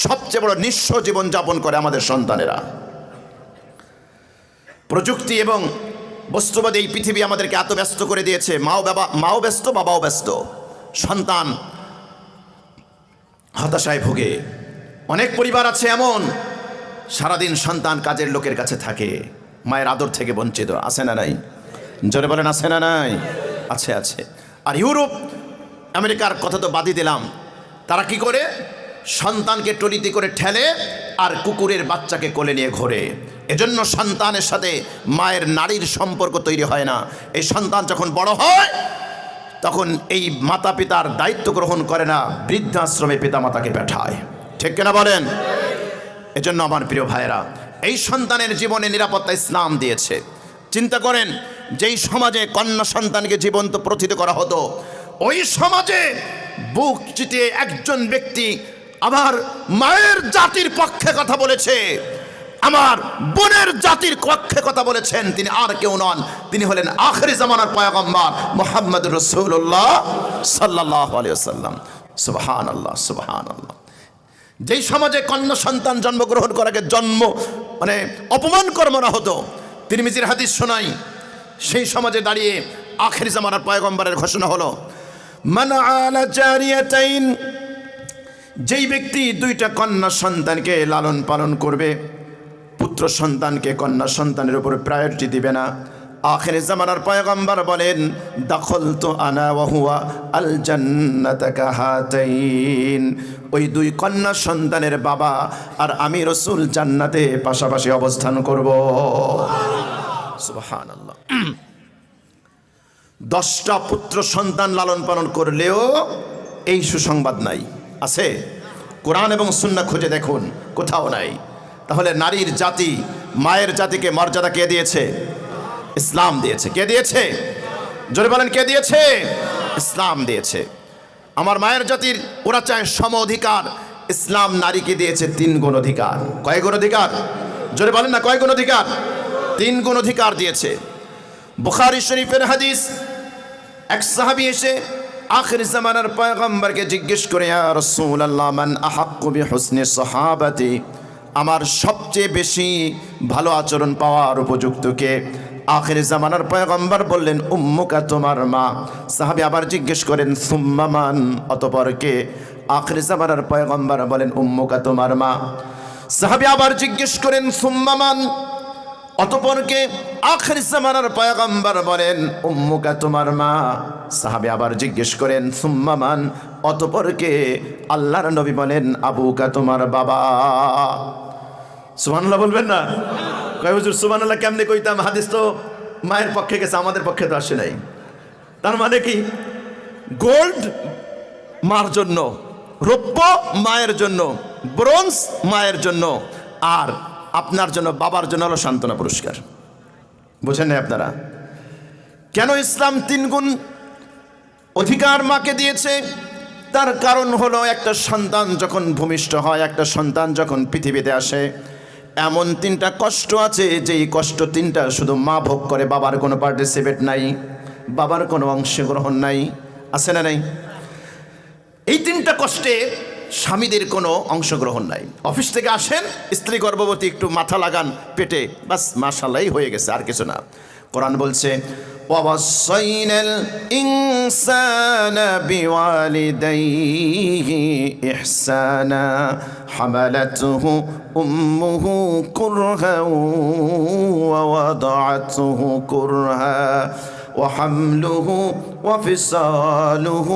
S1: সবচেয়ে বড় নিঃস্ব জীবন যাপন করে আমাদের সন্তানেরা। প্রযুক্তি এবং বস্তুবাদী এই পৃথিবী আমাদেরকে এত ব্যস্ত করে দিয়েছে, মাও ব্যস্ত, বাবাও ব্যস্ত। সন্তান হতাশায় ভুগে। অনেক পরিবার আছে এমন, সারাদিন সন্তান কাজের লোকের কাছে থাকে, মায়ের আদর থেকে বঞ্চিত। আছে না নাই? জোরে বলেন আছে না নাই? আছে, আছে। আর ইউরোপ আমেরিকার কথা তো বাদই দিলাম, তারা কি করে? সন্তানকে ট্রলিতে করে ঠেলে আর কুকুরের বাচ্চাকে কোলে নিয়ে ঘোরে। এজন্য সন্তানের সাথে মায়ের নারীর সম্পর্ক তৈরি হয় না। এই সন্তান যখন বড় হয় তখন এই মাতা পিতার দায়িত্ব গ্রহণ করে না, বৃদ্ধাশ্রমে পিতামাতাকে পাঠায়। ঠিক কিনা বলেন? এজন্য আমার প্রিয় ভাইয়েরা, এই সন্তানের জীবনে নিরাপত্তা ইসলাম দিয়েছে। চিন্তা করেন, যেই সমাজে কন্যা সন্তানকে জীবন্ত প্রথিত করা হতো, ওই সমাজে বুক চিতিয়ে একজন ব্যক্তি আমার মায়ের জাতির পক্ষে কথা বলেছে, আমার বোনের জাতির পক্ষে কথা বলেছেন। তিনি আর কেউ নন, তিনি হলেন আখিরি জামানার পয়গম্বর মুহাম্মদুর রাসূলুল্লাহ সাল্লাল্লাহু আলাইহি ওয়াসাল্লাম। সুবহানাল্লাহ, সুবহানাল্লাহ। যেই সমাজে কন্যা সন্তান জন্মগ্রহণ করাকে অপমান করে মনে হতো, তিরমিজির হাদিস শোনাই, সেই সমাজে দাঁড়িয়ে আখিরি জামানার পয়গম্বরের ঘোষণা হলো, মান আলা জারিয়াতাইন, যেই ব্যক্তি দুইটা কন্যা সন্তানকে লালন পালন করবে, পুত্র সন্তানকে কন্যা সন্তানের উপর প্রায়োরিটি দিবে না, আখিরি জামানার পয়গম্বর বলেন, দাখলতু আনা ওয়া হুয়া আল জান্নাতা কাহাতাইন, ওই দুই কন্যা সন্তানের বাবা আর আমি রাসূল জান্নাতে পাশাপাশি অবস্থান করব। সুবহানাল্লাহ। 10টা পুত্র সন্তান লালন পালন করলেও এই সুসংবাদ নাই। আছে? কোরআন এবং সুন্নাহ খুঁজে দেখুন, কোথাও নাই। তাহলে নারীর জাতি, মায়ের জাতিকে মর্যাদা কে দিয়েছে? ইসলাম দিয়েছে। কে দিয়েছে? জোরে বলেন, কে দিয়েছে? ইসলাম দিয়েছে। আমার মায়ের জাতির ওরা চায় সম অধিকার, ইসলাম নারীকে দিয়েছে 3 গুণ অধিকার। কয় গুণ অধিকার? জোরে বলেন না, কয় গুণ অধিকার? 3 গুণ অধিকার দিয়েছে। বুখারী শরীফের হাদিস, এক সাহাবী এসে আখির জামানার পয়গম্বরকে জিজ্ঞেস করে, ইয়া রাসূলুল্লাহ, মান আহাক্কু বিহুসনি সাহাবাতি, আমার সবচেয়ে বেশি ভালো আচরণ পাওয়ার উপযুক্ত কে? আখির জামানার পয়গম্বর বললেন, উম্মুকা, তোমার মা। সাহাবী আবার জিজ্ঞেস করেন, সুম্মা মান, অতঃপর কে? আখির জামানার পয়গম্বর বলেন, উম্মুকা, তোমার মা। সাহাবী আবার জিজ্ঞেস করেন, সুম্মা মান, অতঃপর কে? আখির জামানার পয়গম্বর বলেন, উম্মুকা, তোমার মা। সাহাবী আবার জিজ্ঞেস করেন, সুম্মা মান, অতঃপর কে? আল্লাহর নবী বলেন, আবুকা, তোমার বাবা। সুবহানাল্লাহ বলবেন না? কয় হুজুর সুবহানাল্লাহ কেমনে কইতাম? হাদিস তো মায়ের পক্ষে গেছে, আমাদের পক্ষে তো আসে নাই। তার মানে কি? গোল্ড মার জন্য, রৌপ্য মায়ের জন্য, ব্রোঞ্জ মায়ের জন্য, আর আপনার জন্য বাবার জন্য হলো সান্ত্বনা পুরস্কার। বুঝেন না আপনারা? কেন ইসলাম 3 গুণ অধিকার মাকে দিয়েছে? তার কারণ হলো, একটা সন্তান যখন ভূমিষ্ঠ হয়, একটা সন্তান যখন পৃথিবীতে আসে, এমন 3টা কষ্ট আছে, যেই কষ্ট 3টা শুধু মা ভোগ করে, বাবার কোনো পার্টিসিপেট নাই, বাবার কোনো অংশগ্রহণ নাই। আছে না নাই? এই 3টা কষ্টে স্বামীদের কোনো অংশগ্রহণ নাই। অফিস থেকে আসেন, স্ত্রী গর্ভবতী, একটু মাথা লাগান পেটে, বাস মাশাআল্লাহ হয়ে গেছে, আর কিছু না। কোরআন বলছে, ওয়াসাইনাল ইনসানা বিওয়ালিদাইহি ইহসানা হামালাতুহু উম্মুহু কুরহা ওয়া ওয়াদাআতুহু কুরহা وحمله وفصاله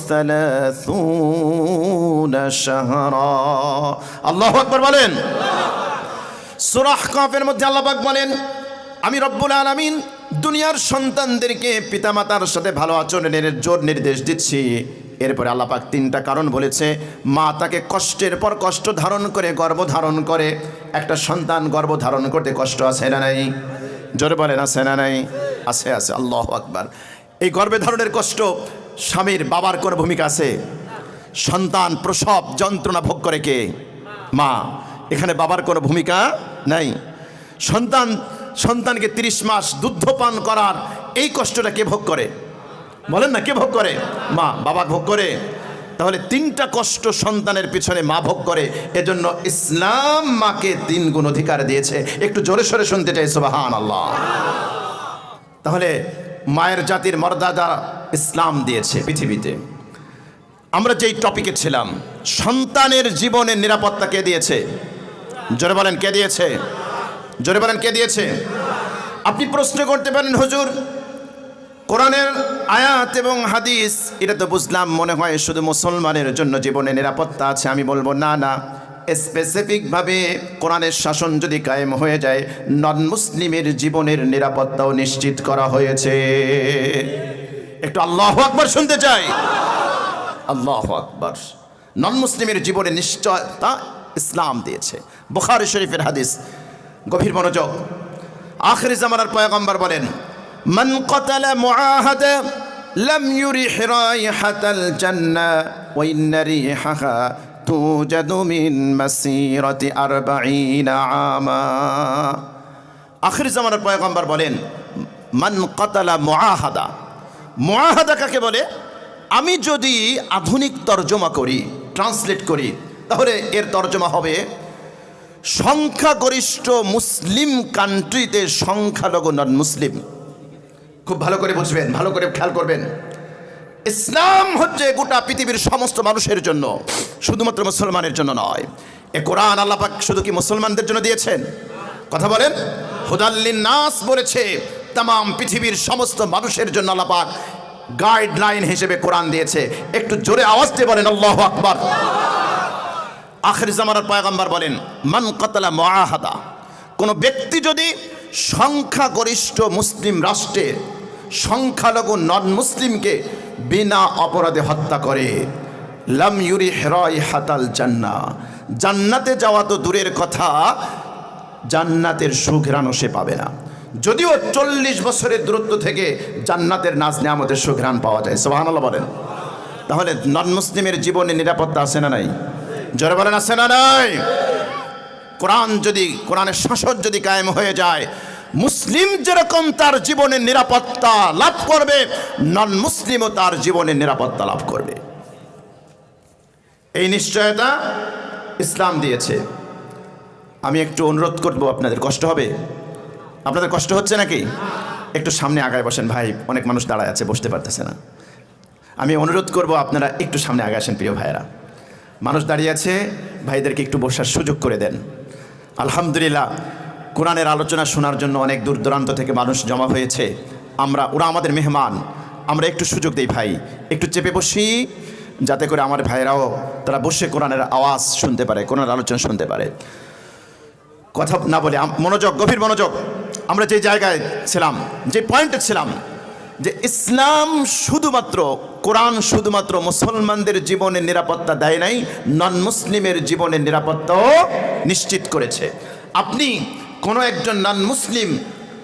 S1: 30 شهرا আল্লাহু আকবার বলেন। সূরা আহকাফের মধ্যে আল্লাহ পাক বলেন, আমি রব্বুল আলামিন দুনিয়ার সন্তানদেরকে পিতামাতার সাথে ভালো আচরণের জোর নির্দেশ দিচ্ছি। এরপরে আল্লাহ পাক 3টা কারণ বলেছে। মা তাকে কষ্টের পর কষ্ট ধারণ করে গর্ভ ধারণ করে। একটা সন্তান গর্ভ ধারণ করতে কষ্ট আছে না নাই? জোরে বলেন আছে না নাই? আছে আছে। আল্লাহু আকবার। এই গর্ভে ধারণের কষ্ট স্বামীর বাবার কোনো ভূমিকা আছে? সন্তান প্রসব যন্ত্রণা ভোগ করে কে? মা। এখানে বাবার কোনো ভূমিকা নাই। সন্তানকে 30 মাস দুগ্ধ পান করার এই কষ্টটা কে ভোগ করে? বলেন না, কে ভোগ করে? মা। বাবা ভোগ করে। তাহলে 3টা কষ্ট সন্তানের পিছনে মা ভোগ করে। এজন্য ইসলাম মাকে 3 গুণ অধিকার দিয়েছে। একটু জোরে সোরে শুনতে চাই সুবহানাল্লাহ। তাহলে মায়ের জাতির মর্যাদা ইসলাম দিয়েছে পৃথিবীতে। আমরা যেই টপিকে ছিলাম, সন্তানের জীবনের নিরাপত্তা কে দিয়েছে? জোরে বলেন কে দিয়েছে? জোরে বলেন কে দিয়েছে? আপনি প্রশ্ন করতে পারেন, হুজুর কোরআনের আয়াত এবং হাদিস এটা তো বুঝলাম, মনে হয় শুধু মুসলমানের জন্য জীবনে নিরাপত্তা আছে। আমি বলবো না না, স্পেসিফিকভাবে কোরআনের শাসন যদি কায়েম হয়ে যায়, নন মুসলিমের জীবনের নিরাপত্তাও নিশ্চিত করা হয়েছে। একটু আল্লাহু আকবার শুনতে চাই। আল্লাহু আকবার। নন মুসলিমের জীবনে নিশ্চয়তা ইসলাম দিয়েছে। বুখারী শরীফের হাদিস, গভীর মনোযোগ। আখির জামানার পয়গম্বর বলেন, মান কাতালা মুআহাদা লাম ইউরিহ রাইহাতাল জান্নাহ ওয়া ইন্না রিহাহা তুজাদু মিন মাসিরাতি 40 আমা। আখির জামানার পয়গম্বর বলেন, মান কাতালা মুআহাদা। মুআহাদা কাকে বলে? আমি যদি আধুনিক তর্জমা করি, ট্রান্সলেট করি, তাহলে এর তর্জমা হবে সংখ্যাগরিষ্ঠ মুসলিম কান্ট্রিতে সংখ্যালঘু নন মুসলিম। খুব ভালো করে বুঝবেন, ভালো করে খেয়াল করবেন। ইসলাম হচ্ছে গোটা পৃথিবীর সমস্ত মানুষের জন্য, শুধুমাত্র মুসলমানের জন্য নয়। এ কোরআন আল্লাহ পাক শুধু কি মুসলমানদের জন্য দিয়েছেন? কথা বলেন। হুদাল্লিন নাস বলেছে, তামাম পৃথিবীর সমস্ত মানুষের জন্য আল্লাহ পাক গাইডলাইন হিসেবে কোরআন দিয়েছে। একটু জোরে আওয়াজ দিয়ে বলেন আল্লাহু আকবার। আখির জামানার পয়গম্বর বলেন, মান কাতালা মুআহাদা। কোন ব্যক্তি যদি সংখ্যাগরিষ্ঠ মুসলিম রাষ্ট্রে সংখ্যালঘু নন মুসলিমকে বিনা অপরাধে হত্যা করে, লাম ইউরিহ রাইহাতাল জান্নাহ, জান্নাতে যাওয়া তো দূরের কথা, জান্নাতের সুঘ্রাণও সে পাবে না। যদিও 40 বছরের দূরত্ব থেকে জান্নাতের নাজ নেয়ামতের সুঘ্রাণ পাওয়া যায়। সুবহানাল্লাহ বলেন। তাহলে নন মুসলিমের জীবনে নিরাপত্তা আছে না নাই? জোরে বলেন আছে না নাই? কোরআনের শাসন যদি কায়েম হয়ে যায়, মুসলিম যেরকম তার জীবনের নিরাপত্তা লাভ করবে, নন মুসলিমও তার জীবনের নিরাপত্তা লাভ করবে। এই নিশ্চয়তা ইসলাম দিয়েছে। আমি একটু অনুরোধ করব, আপনাদের কষ্ট হবে? আপনাদের কষ্ট হচ্ছে নাকি? একটু সামনে আগায় বসেন ভাই, অনেক মানুষ দাঁড়ায় আছে, বসতে পারতেছে না। আমি অনুরোধ করব আপনারা একটু সামনে আগে আসেন। প্রিয় ভাইয়েরা, মানুষ দাঁড়িয়ে আছে, ভাইদেরকে একটু বসার সুযোগ করে দেন। আলহামদুলিল্লাহ, কোরআনের আলোচনা শোনার জন্য অনেক দূর দূরান্ত থেকে মানুষ জমা হয়েছে। ওরা আমাদের মেহমান, আমরা একটু সুযোগ দেই ভাই, একটু চেপে বসি, যাতে করে আমার ভাইরাও তারা বসে কোরআনের আওয়াজ শুনতে পারে, কোরআনের আলোচনা শুনতে পারে। কথা না বলে মনোযোগ, গভীর মনোযোগ। আমরা যে জায়গায় ছিলাম, যে পয়েন্টে ছিলাম, যে ইসলাম শুধুমাত্র, কোরআন শুধুমাত্র মুসলমানদের জীবনের নিরাপত্তা দেয় নাই, নন মুসলিমের জীবনের নিরাপত্তাও নিশ্চিত করেছে। আপনি কোনো একজন নন মুসলিম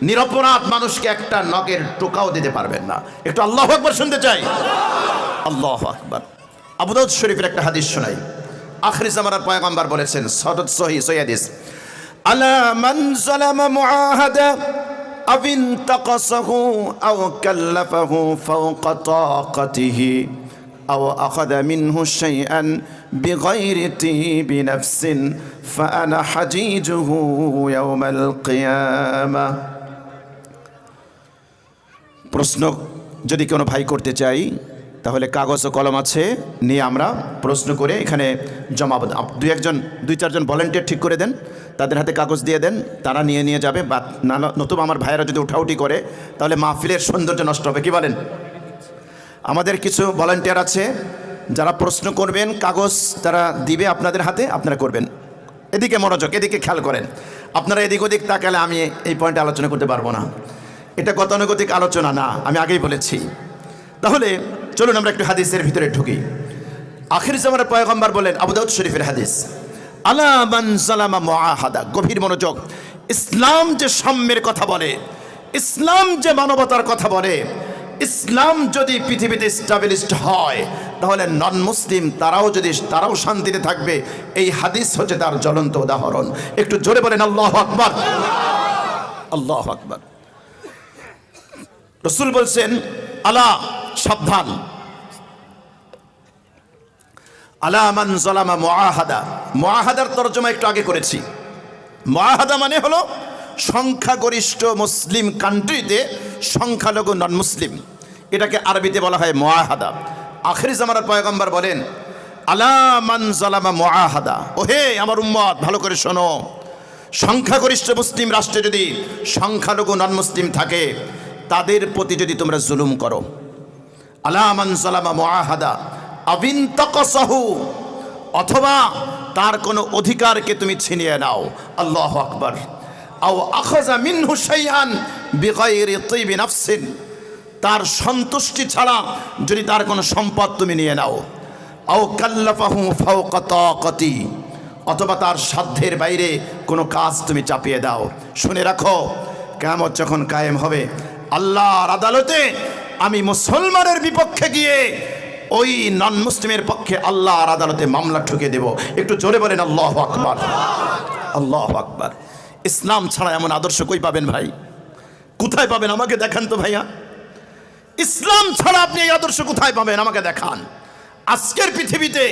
S1: নিরপরাধ মানুষকে একটা নখের টোকাও দিতে পারবেন না। একটু আল্লাহু আকবার শুনতে চাই। আল্লাহু আকবার। আবু দাউদ শরীফের একটা হাদিস শোনাই। আখির জামানার পয়গম্বর বলেছেন, সহিহ হাদিস, আলা মান যালামা মুআহাদা আও ইনতাকাসাহু আও কাল্লাফাহু ফাওকা তাকাতিহি আও আখাযা মিনহু শাইআন বিগাইরি তিবি নাফসিন ফাআনা হাজিজুহু ইয়াওমাল কিয়ামাহ। প্রশ্ন যদি কোনো ভাই করতে চাই, তাহলে কাগজ ও কলম আছে, নিয়ে আমরা প্রশ্ন করে এখানে জমা দুই চারজন ভলেন্টিয়ার ঠিক করে দেন, তাদের হাতে কাগজ দিয়ে দেন, তারা নিয়ে যাবে। বা নতুবা আমার ভাইয়েরা যদি উঠাউটি করে তাহলে মাহফিলের সৌন্দর্য নষ্ট হবে। কি বলেন? আমাদের কিছু ভলেন্টিয়ার আছে যারা প্রশ্ন করবেন, কাগজ তারা দিবে আপনাদের হাতে, আপনারা করবেন। এদিকে মনোযোগ, এদিকে খেয়াল করেন। আপনারা এদিক ওদিক তাকালে আমি এই পয়েন্টে আলোচনা করতে পারবো না। এটা গতানুগতিক আলোচনা না, আমি আগেই বলেছি। তাহলে চলুন আমরা একটু হাদিসের ভিতরে ঢুকি। আখির জামানের পয়গম্বর বলেন, আবু দাউদ শরীফের হাদিস, আলা মান যালামা মুআহাদা। গভীর মনোযোগ। ইসলাম যে সাম্যের কথা বলে, ইসলাম যে মানবতার কথা বলে, ইসলাম যদি পৃথিবীতে স্টাবলিশড হয় তাহলে নন মুসলিম তারাও শান্তিতে থাকবে। এই হাদিস হচ্ছে তার জ্বলন্ত উদাহরণ। একটু জোরে বলেন আল্লাহু আকবার। আল্লাহু আকবার। রাসূল বলছেন, আলা, সাবধান, আলা মান যালামা মুআহাদা। মুআহাদার তরজমা একটু আগে করেছি। মুআহাদা মানে হলো সংখ্যাগরিষ্ঠ মুসলিম কান্ট্রিতে সংখ্যালঘু নন মুসলিম, এটাকে আরবিতে বলা হয় মুআহাদা। আখির জামানার পয়গম্বর বলেন, আলা মান যালামা মুআহাদা। ওহে আমার উম্মত, ভালো করে শোনো, সংখ্যাগরিষ্ঠ মুসলিম রাষ্ট্রে যদি সংখ্যালঘু নন মুসলিম থাকে, তাদের প্রতি যদি তোমরা জুলুম করো, আলা মান যালামা মুআহাদা আবিন তাকাসাহু, অথবা তার কোনো অধিকারকে তুমি ছিনিয়ে নাও, আল্লাহু আকবার, আও আখাযা মিনহু শাইআন বিগাইরি তিবি নাফসিন, তার সন্তুষ্টি ছাড়া যদি তার কোনো সম্পদ তুমি নিয়ে নাও, আও কাল্লাফাহু ফাওকা তাকাতি, অথবা তার সাধ্যের বাইরে কোনো কাজ তুমি চাপিয়ে দাও। শুনে রাখো, কিয়ামত যখন কায়েম হবে, আল্লাহর আদালতে আমি মুসলমানের বিপক্ষে গিয়ে ওই নন মুসলিমের পক্ষে আল্লাহর আদালতে মামলা ঠুকে দেব। একটু জোরে বলেন আল্লাহু আকবার। আল্লাহু আকবার। ইসলাম ছাড়া এমন আদর্শ কই পাবেন ভাই? কোথায় পাবেন? আমাকে দেখান তো ভাইয়া। ইসলাম ছাড়া আপনি এই আদর্শ কোথায় পাবেন? আমাকে দেখান। আজকের পৃথিবীতে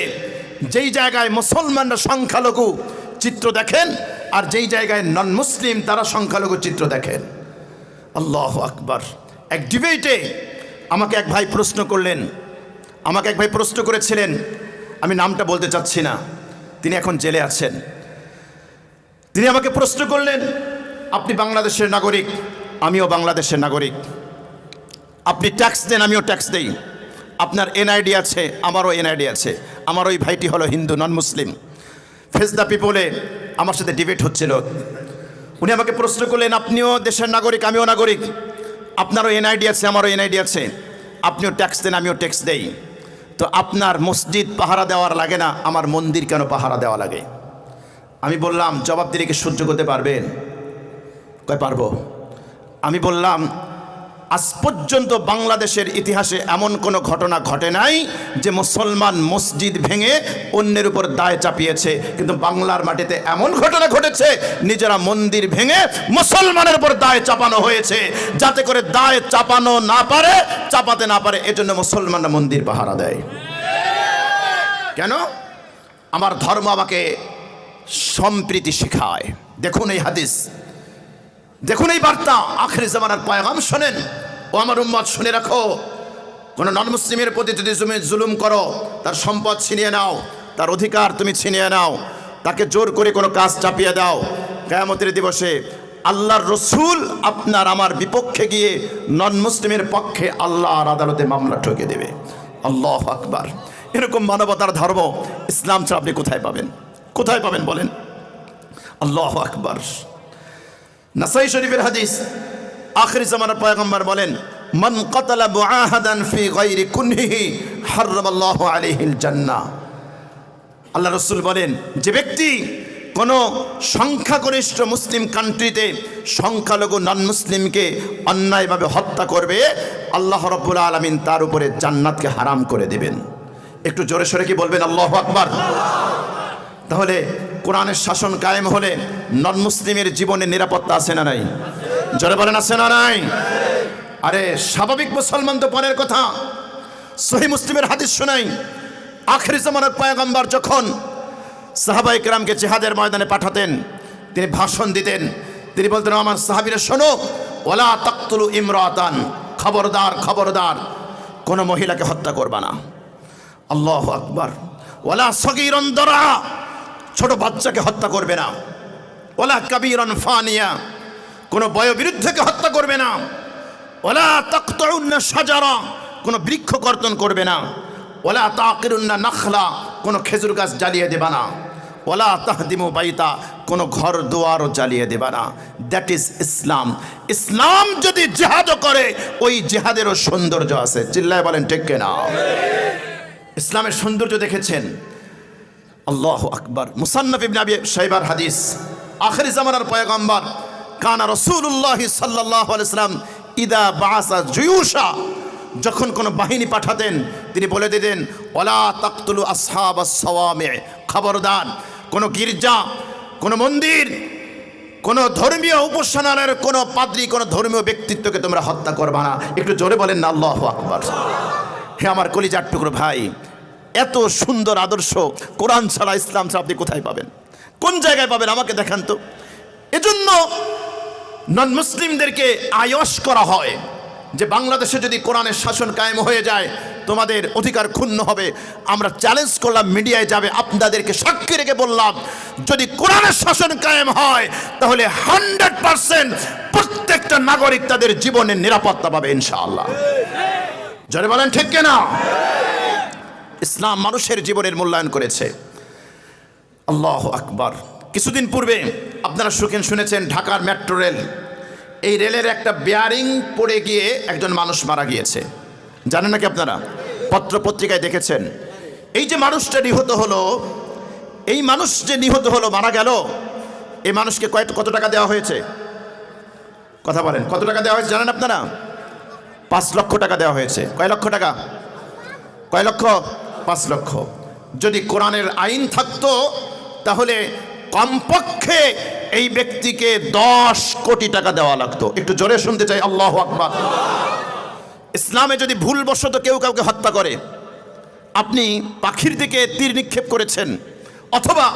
S1: যেই জায়গায় মুসলমানরা সংখ্যালঘু চিত্র দেখেন, আর যেই জায়গায় নন মুসলিম তারা সংখ্যালঘু চিত্র দেখেন। আল্লাহু আকবার। এক ডিবেটে আমাকে এক ভাই প্রশ্ন করেছিলেন, আমি নামটা বলতে চাচ্ছি না, তিনি এখন জেলে আছেন। তিনি আমাকে প্রশ্ন করলেন, আপনি বাংলাদেশের নাগরিক, আমিও বাংলাদেশের নাগরিক, আপনি ট্যাক্স দেন, আমিও ট্যাক্স দেই, আপনার এনআইডি আছে, আমারও এনআইডি আছে, আমার ওই ভাইটি হলো হিন্দু নন মুসলিম। ফেস দ্য পিপলে আমার সাথে ডিবেট হচ্ছিল। উনি আমাকে প্রশ্ন করলেন, আপনিও দেশের নাগরিক, আমিও নাগরিক, আপনারও এনআইডি আছে, আমারও এনআইডি আছে, আপনিও ট্যাক্স দেন, আমিও ট্যাক্স দেই, তো আপনার মসজিদ পাহারা দেওয়ার লাগে না, আমার মন্দির কেন পাহারা দেওয়া লাগে? আমি বললাম, জবাব দিলে কি সহ্য করতে পারবেন? কয় পারবো। আমি বললাম, আজ পর্যন্ত বাংলাদেশের ইতিহাসে এমন কোনো ঘটনা ঘটে নাই যে মুসলমান মসজিদ ভেঙে অন্যের উপর দায় চাপিয়েছে, কিন্তু বাংলার মাটিতে এমন ঘটনা ঘটেছে নিজেরা মন্দির ভেঙে মুসলমানের উপর দায় চাপানো হয়েছে, যাতে করে দায় চাপাতে না পারে এজন্য মুসলমানরা মন্দির পাহারা দেয়। কেন? আমার ধর্ম আমাকে সম্প্রীতি শেখায়। দেখুন এই হাদিস, দেখুন এই বার্তা। আখির জামানার পয়গাম শোনেন। ও আমার উম্মত, শুনে রাখো, কোনো নন মুসলিমের প্রতি যদি তুমি জুলুম করো, তার সম্পদ ছিনিয়ে নাও, তার অধিকার তুমি ছিনিয়ে নাও, তাকে জোর করে কোনো কাজ চাপিয়ে দাও, কিয়ামতের দিবসে আল্লাহর রসুল আপনার আমার বিপক্ষে গিয়ে নন মুসলিমের পক্ষে আল্লাহর আদালতে মামলা ঠকে দেবে। আল্লাহু আকবার। এরকম মানবতার ধর্ম ইসলাম ছাড়া আপনি কোথায় পাবেন? কোথায় পাবেন বলেন? আল্লাহু আকবার। নাসাই শরীফের হাদিস, আখির জামানার পয়গম্বর বলেন, মান কাতালা মুআহাদান ফি গায়রি কুনহিহি হারামাল্লাহু আলাইহিল জান্নাহ। আল্লাহ রাসূল বলেন, যে ব্যক্তি কোনো সংখ্যাগরিষ্ঠ মুসলিম কান্ট্রিতে সংখ্যালঘু নন মুসলিমকে অন্যায়ভাবে হত্যা করবে, আল্লাহ রাব্বুল আলামিন তার উপরে জান্নাতকে হারাম করে দেবেন। একটু জোরে সোরে কি বলবেন আল্লাহু আকবার? তাহলে কোরআনের শাসন কায়েম হলে নন মুসলিমের জীবনে নিরাপত্তা আছে না নাই? জোরে বলেন, আছে না নাই? আরে স্বাভাবিক মুসলমান তো পরের কথা। সহিহ মুসলিমের হাদিস শোনাই। আখির জামানার পয়গম্বর যখন সাহাবায়ে কেরামকে জিহাদের ময়দানে পাঠাতেন, তিনি ভাষণ দিতেন, তিনি বলতেন, আমার সাহাবীরা শোনো, ওয়ালা তাকতুলু ইমরাতান, খবরদার খবরদার, কোনো মহিলাকে হত্যা করবা না। আল্লাহু আকবার। ওয়ালা সগীরান দরা, ছোট বাচ্চাকে হত্যা করবে না। ওয়ালা কাবীরান ফানিয়া, কোনো বয়োবৃদ্ধকে হত্যা করবে না। ওয়ালা তাকতাউন্না শাজারা, কোনো বৃক্ষ কর্তন করবে না। ওয়ালা তাকিরুন্না নাখলা, কোনো খেজুর গাছ জ্বালিয়ে দেবা না। ওয়ালা তাহদিমু বাইতা, কোনো ঘর দুয়ারও জ্বালিয়ে দেবা না। দ্যাট ইজ ইসলাম। ইসলাম যদি জিহাদও করে, ওই জিহাদেরও সৌন্দর্য আছে। চিল্লায় বলেন ঠিক কিনা? ইসলামের সৌন্দর্য দেখেছেন? আল্লাহু আকবার। মুসান্নাফ ইবনে আবি শাইবার হাদিস, আখিরি জামানার পয়গম্বর কানা রাসূলুল্লাহ সাল্লাল্লাহু আলাইহি ওয়াসাল্লাম ইদা বাআসা জুয়ুশা, যখন কোনো বাহিনী পাঠাতেন তিনি বলে দিতেন ওয়ালা তাকতুলু আসহাবাস সাওয়ামি, খবরদার কোনো গির্জা, কোনো মন্দির, কোনো ধর্মীয় উপাসনালয়ের কোনো পাদ্রী, কোনো ধর্মীয় ব্যক্তিত্বকে তোমরা হত্যা করবা না। একটু জোরে বলেন না আল্লাহু আকবার। হে আমার কলিজার টুকরো ভাই, এত সুন্দর আদর্শ কোরআন ছাড়া, ইসলাম ছাড়া আপনি কোথায় পাবেন? কোন জায়গায় পাবেন আমাকে দেখান তো। এজন্য নন মুসলিমদেরকে আয়স করা হয় যে বাংলাদেশে যদি কোরআনের শাসন কায়েম হয়ে যায় তোমাদের অধিকার ক্ষুণ্ণ হবে। আমরা চ্যালেঞ্জ করলাম, মিডিয়ায় যাবে, আপনাদেরকে সাক্ষী রেখে বললাম যদি কোরআনের শাসন কায়েম হয় তাহলে 100% প্রত্যেকটা নাগরিক তাদের জীবনের নিরাপত্তা পাবে ইনশাআল্লাহ। যারা বলেন ঠিক কিনা? ইসলাম মানুষের জীবনের মূল্যায়ন করেছে। আল্লাহু আকবার। কিছুদিন পূর্বে আপনারা শুনেছেন ঢাকার মেট্রো রেল, এই রেলের একটা বেয়ারিং পড়ে গিয়ে একজন মানুষ মারা গিয়েছে। জানেন নাকি আপনারা? পত্র পত্রিকায় দেখেছেন। এই যে মানুষটা নিহত হলো, এই মানুষ যে নিহত হলো, মারা গেল, এই মানুষকে কত টাকা দেওয়া হয়েছে? কথা বলেন, কত টাকা দেওয়া হয়েছে জানেন আপনারা? 5 লক্ষ টাকা দেওয়া হয়েছে। কয় লক্ষ টাকা? কয় লক্ষ? 5 লক্ষ। যদি কোরআনের আইন থাকতো তাহলে কমপক্ষে এই ব্যক্তিকে 10 কোটি টাকা দেওয়া লাগতো। একটু জোরে শুনতে চাই আল্লাহু আকবার। ইসলামে যদি ভুলবশত কেউ কাউকে হত্যা করে, আপনি পাখির দিকে তীর নিক্ষেপ করেছেন, অথবা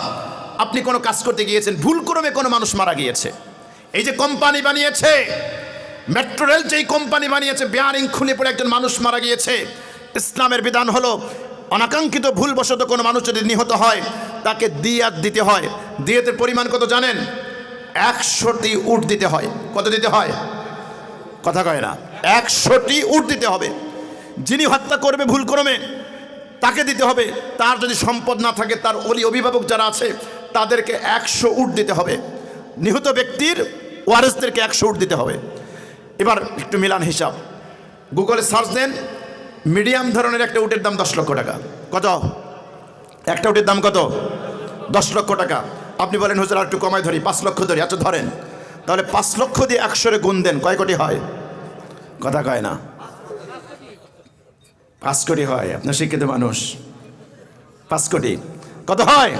S1: আপনি কোনো কাজ করতে গিয়েছেন, ভুলক্রমে কোনো মানুষ মারা গিয়েছে, এই যে কোম্পানি বানিয়েছে মেট্রো রেল, যেই কোম্পানি বানিয়েছে, বেয়ারিং খুলে পড়ে একজন মানুষ মারা গিয়েছে, ইসলামের বিধান হলো অনাকাঙ্ক্ষিত ভুলবশত কোনো মানুষ যদি নিহত হয় তাকে দিয়াত দিতে হয়। দিয়াতের পরিমাণ কত জানেন? 100টি উট দিতে হয়। কত দিতে হয়? কথা কয় না। 100টি উট দিতে হবে। যিনি হত্যা করবে ভুলক্রমে তাকে দিতে হবে। তার যদি সম্পদ না থাকে, তার অভিভাবক যারা আছে তাদেরকে 100 উট দিতে হবে। নিহত ব্যক্তির ওয়ারিসদেরকে 100 উট দিতে হবে। এবার একটু মিলান হিসাব, গুগলে সার্চ দেন, মিডিয়াম ধরনের একটা উটের দাম 10 লক্ষ টাকা। কত? একটা উটের দাম কত? 10 লক্ষ টাকা। আপনি বলেন হুজুর আর একটু কমায় ধরি, 5 লক্ষ ধরি। আচ্ছা ধরেন, তাহলে 5 লক্ষ দিয়ে 100 গুণ দেন, কয় কোটি হয়? কথা কয় না। 5 কোটি হয়। আপনার শিক্ষিত মানুষ, 5 কোটি কত হয়?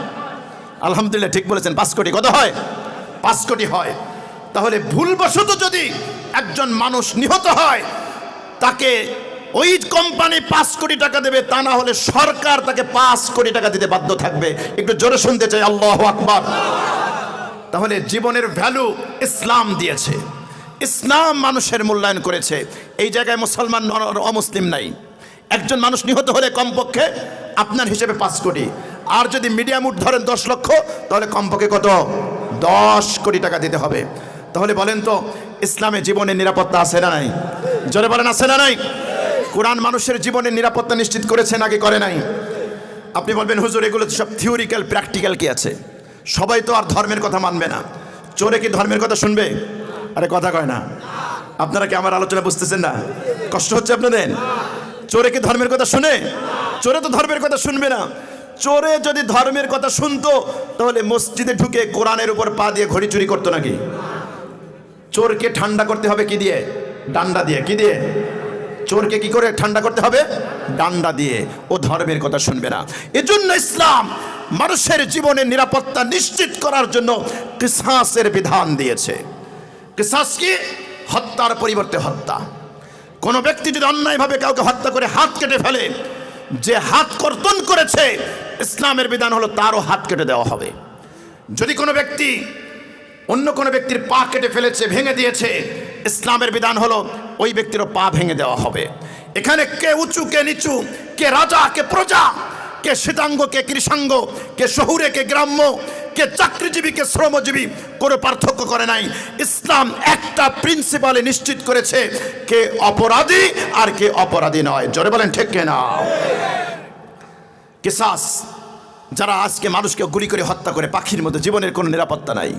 S1: আলহামদুলিল্লাহ ঠিক বলেছেন, 5 কোটি। কত হয়? 5 কোটি হয়। তাহলে ভুলবশত যদি একজন মানুষ নিহত হয়, তাকে ওই কোম্পানি 5 কোটি টাকা দেবে, তা না হলে সরকার তাকে 5 কোটি টাকা দিতে বাধ্য থাকবে। একটু জোরে শুনতে চাই আল্লাহু আকবার। তাহলে জীবনের ভ্যালু ইসলাম দিয়েছে, ইসলাম মানুষের মূল্যায়ন করেছে। এই জায়গায় মুসলমান অমুসলিম নাই। একজন মানুষ নিহত হলে কমপক্ষে আপনার হিসেবে 5 কোটি, আর যদি মিডিয়াম উট ধরেন 10 লক্ষ, তাহলে কমপক্ষে কত? 10 কোটি টাকা দিতে হবে। তাহলে বলেন তো ইসলামে জীবনের নিরাপত্তা আছে না নাই? জোরে বলেন আছে না নাই? কোরআন মানুষের জীবনের নিরাপত্তা নিশ্চিত করেছে নাকি করে নাই? আপনি বলবেন হুজুর এগুলো সব থিওরিক্যাল, প্র্যাকটিক্যাল কি আছে? সবাই তো আর ধর্মের কথা মানবে না। চোরে কি ধর্মের কথা শুনবে? আরে কথা কয় না। আপনারা কি আমার আলোচনা বুঝতেছেন না? কষ্ট হচ্ছে আপনাদের? চোরে কি ধর্মের কথা শুনে? চোরে তো ধর্মের কথা শুনবে না। চোরে যদি ধর্মের কথা শুনতো তাহলে মসজিদে ঢুকে কোরআনের উপর পা দিয়ে ঘড়ি চুরি করতো নাকি? চোরকে ঠান্ডা করতে হবে কি দিয়ে? ডান্ডা দিয়ে। কি দিয়ে? চোরকে কি করে ঠান্ডা করতে হবে? ডান্ডা দিয়ে। ও ধর্মের কথা শুনবে না। এজন্য ইসলাম মানুষের জীবনের নিরাপত্তা নিশ্চিত করার জন্য কিসাসের বিধান দিয়েছে। কিসাস কি? হত্যার পরিবর্তে হত্যা। কোনো ব্যক্তি যদি অন্যায়ভাবে কাউকে হত্যা করে হাত কেটে ফেলে, যে হাত কর্তন করেছে ইসলামের বিধান হলো তারও হাত কেটে দেওয়া হবে। যদি কোনো ব্যক্তি অন্য কোনো ব্যক্তির পা কেটে ফেলেছে, ভেঙে দিয়েছে, ইসলামের বিধান হলো ওই ব্যক্তিরও পা ভেঙে দেওয়া হবে। এখানে কে উঁচু কে নিচু, কে রাজা কে প্রজা, কে শ্বেতাঙ্গ কে কৃষাঙ্গ, কে শহুরে কে গ্রাম্য, কে চাকরিজীবী কে শ্রমজীবী, কোনো পার্থক্য করে নাই। ইসলাম একটা প্রিন্সিপালে নিশ্চিত করেছে কে অপরাধী আর কে অপরাধী নয়। জোরে বলেন ঠিক কিনা? কিসাস, যারা আজকে মানুষকে গুলি করে হত্যা করে পাখির মতো, জীবনের কোনো নিরাপত্তা নাই।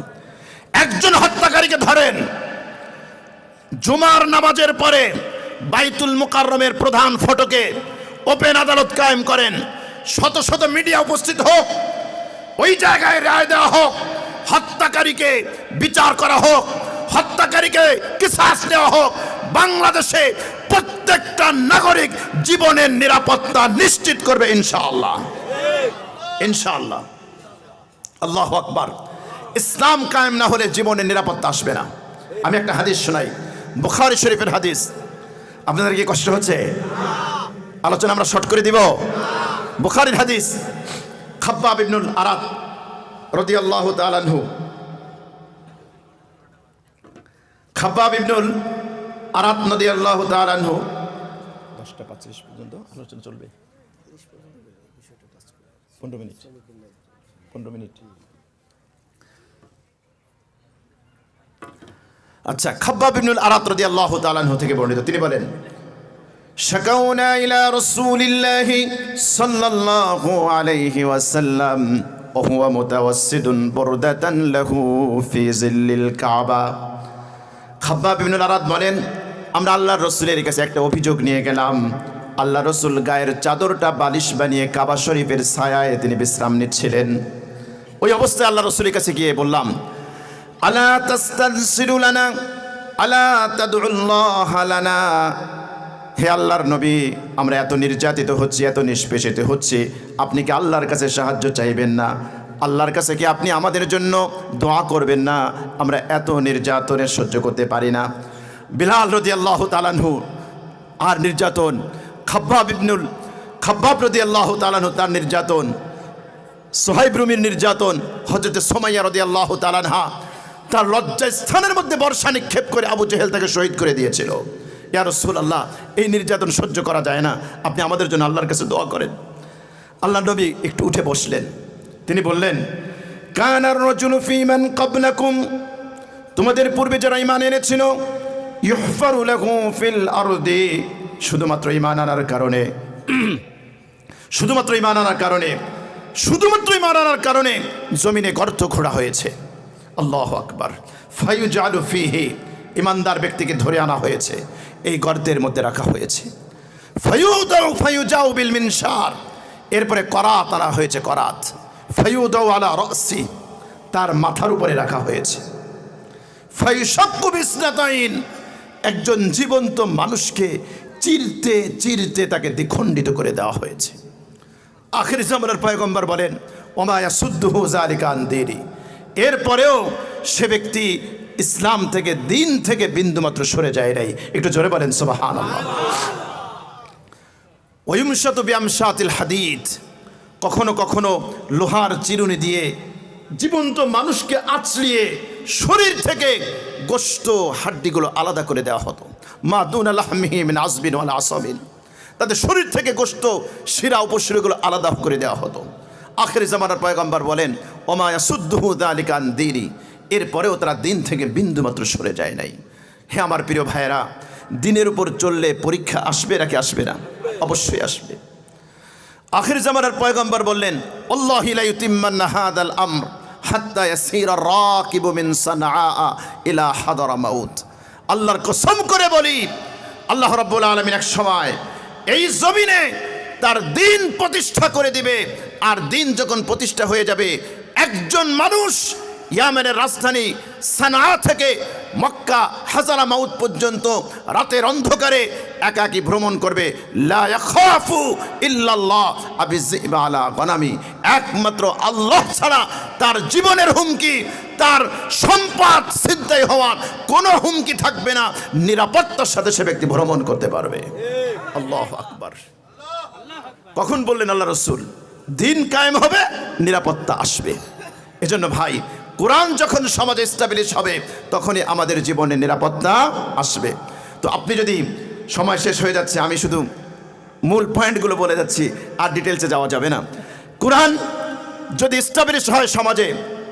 S1: একজন হত্যাকারীকে ধরেন, জুমার নামাজের পরে বাইতুল মুকাররমের প্রধান ফটকে ওপেন আদালত কায়েম করেন, শত শত মিডিয়া উপস্থিত হোক, ওই জায়গায় রায় দেওয়া হোক, হত্যাকারীকে বিচার করা হোক, হত্যাকারীকে কিসাস দেওয়া হোক। বাংলাদেশে প্রত্যেকটা নাগরিক জীবনের নিরাপত্তা নিশ্চিত করবে ইনশাআল্লাহ, ইনশাআল্লাহ। আল্লাহু আকবার। ইসলাম কায়েম না হলে জীবনের নিরাপত্তা আসবে না। আমি একটা হাদিস শোনাই, বুখারী শরীফের হাদিস। আপনাদের কি কষ্ট হচ্ছে? আলোচনা আমরা শর্ট করে দিব। বুখারীর হাদিস, খাব্বাব ইবনুল আরাত রাদিয়াল্লাহু তাআলা আনহু, খাব্বাব ইবনুল আরাত রাদিয়াল্লাহু তাআলা আনহু। 10:25 পর্যন্ত আলোচনা চলবে, 15 মিনিট, 15 মিনিট। আচ্ছা, খাব্বাব ইবনুল আরাত রাদিয়াল্লাহু তাআলা আনহু থেকে বর্ণিত, তিনি বলেন, শাকাউনা ইলা রাসূলিল্লাহি সাল্লাল্লাহু আলাইহি ওয়াসাল্লাম ওয়া হুয়া মুতাওয়াসসিদুন বুরদাতান লাহু ফি জিল্লিল কাবা। খাব্বাব ইবনুল আরাত বলেন, আমরা আল্লাহর রাসূলের কাছে একটা অভিযোগ নিয়ে গেলাম। আল্লাহ রাসূল গায়ের চাদরটা বালিশ বানিয়ে কাবা শরীফের ছায়ায় তিনি বিশ্রাম নিচ্ছিলেন। ওই অবস্থায় আল্লাহ রাসূলের কাছে গিয়ে বললাম, আলা তাস্তানসিরু লানা, আলা তাদউল্লাহ লানা। হে আল্লাহর নবী, আমরা এত নির্যাতিত হচ্ছি, এত নিষ্পেষিত হচ্ছি, আপনি কি আল্লাহর কাছে সাহায্য চাইবেন না? আল্লাহর কাছে কি আপনি আমাদের জন্য দোয়া করবেন না? আমরা এত নির্যাতনের সহ্য করতে পারি না। বিলাল রাদিয়াল্লাহু তাআলা আনহু আর নির্যাতন, খাব্বাব রাদিয়াল্লাহু তাআলা আনহু তার নির্যাতন, সুহাইব রুমির নির্যাতন, হযরত সুমাইয়া রাদিয়াল্লাহু তাআলা আনহা তার লজ্জাস্থানের মধ্যে বর্ষা নিক্ষেপ করে আবু জেহেল তাকে শহীদ করে দিয়েছিল। ইয়া রাসূলুল্লাহ, এই নির্যাতন সহ্য করা যায় না, আপনি আমাদের জন্য আল্লাহর কাছে দোয়া করেন। আল্লাহ নবী একটু উঠে বসলেন, তিনি বললেন, কানার রাজুলু ফী মান ক্বাবলাকুম, তোমাদের পূর্বে যারা ঈমান এনেছিল, ইউহফারু লাহু ফিল আরদি, শুধুমাত্র ঈমান আনার কারণে, শুধুমাত্র ঈমান আনার কারণে, শুধুমাত্র ঈমান আনার কারণে জমিনে গর্ত খোঁড়া হয়েছে। আল্লাহু আকবার। ফায়ুজালু ফীহি, ইমানদার ব্যক্তিকে ধরে আনা হয়েছে, এই গর্তের মধ্যে রাখা হয়েছে। ফায়ুজাউ বিল মিনশার, এরপরে করাত আনা হয়েছে, করাত। ফায়ুদাউ আলা রাসি, তার মাথার উপরে রাখা হয়েছে। ফায়ুশাক্কু বিসনাতাইন, একজন জীবন্ত মানুষকে চিরতে চিরতে তাকে দ্বিখণ্ডিত করে দেওয়া হয়েছে। আখির জামানার পয়গম্বর বলেন, ওমা ইয়াসুদ্দুহু যালিকা আন দীনি, এরপরেও সে ব্যক্তি ইসলাম থেকে, দিন থেকে বিন্দুমাত্র সরে যায় নাই। একটু জোরে বলেন সুবহানাল্লাহ। ওয়ুমশাতু বিআমশাতিল হাদিদ, কখনো কখনো লোহার চিরুনি দিয়ে জীবন্ত মানুষকে আঁচড়িয়ে শরীর থেকে গোশত হাড্ডিগুলো আলাদা করে দেওয়া হতো। মা দুনা লাহমিহি মিন আযবিন ওয়ালা আসাবিন, তাদের শরীর থেকে গোশত, শিরা উপশিরাগুলো আলাদা করে দেওয়া হতো। আখির জামানার পয়গম্বর বলেন, ওমা ইয়াসুদ্দুহু যালিকা আন দীনি, এরপরেও তারা দিন থেকে বিন্দুমাত্র সরে যায় নাই। হে আমার প্রিয় ভাইয়েরা, দিনের উপর চললে পরীক্ষা আসবে নাকি আসবে না? অবশ্যই আসবে। আখির জামানার পয়গম্বর বললেন, আল্লাহি লা ইউতিম্মান্না হাদাল আমর হাত্তা ইয়াসিরা রাকিবু মিন সানআ ইলা হাদরামাউত। আল্লাহর কসম করে বলি, আল্লাহ রাব্বুল আলামিন এক সময় এই জমিনে তার দিন প্রতিষ্ঠা করে দিবে। আর দিন যখন প্রতিষ্ঠা হয়ে যাবে, একজন মানুষ ইয়ামেনের রাজধানী সানা থেকে মক্কা হাজারামাউত পর্যন্ত রাতের অন্ধকারে একাকী ভ্রমণ করবে। লা ইয়াখাফু ইল্লাল্লাহ আবিযিবা আলা গনামি, একমাত্র আল্লাহ ছাড়া তার জীবনের হুমকি, তার সম্পদ ছিনতাই হওয়ার কোনো হুমকি থাকবে না। নিরাপত্তার সাথে সে ব্যক্তি ভ্রমণ করতে পারবে। আল্লাহু আকবার। কখন বললেন আল্লাহ রাসূল? দিন কায়েম হবে, নিরাপত্তা আসবে। এজন্য ভাই, কোরআন যখন সমাজে এস্টাবলিশ হবে, তখনই আমাদের জীবনে নিরাপত্তা আসবে। তো আপনি যদি সময় শেষ হয়ে যাচ্ছে, আমি শুধু মূল পয়েন্টগুলো বলে যাচ্ছি, আর ডিটেলসে যাওয়া যাবে না। কোরআন যদি এস্টাবলিশ হয় সমাজে,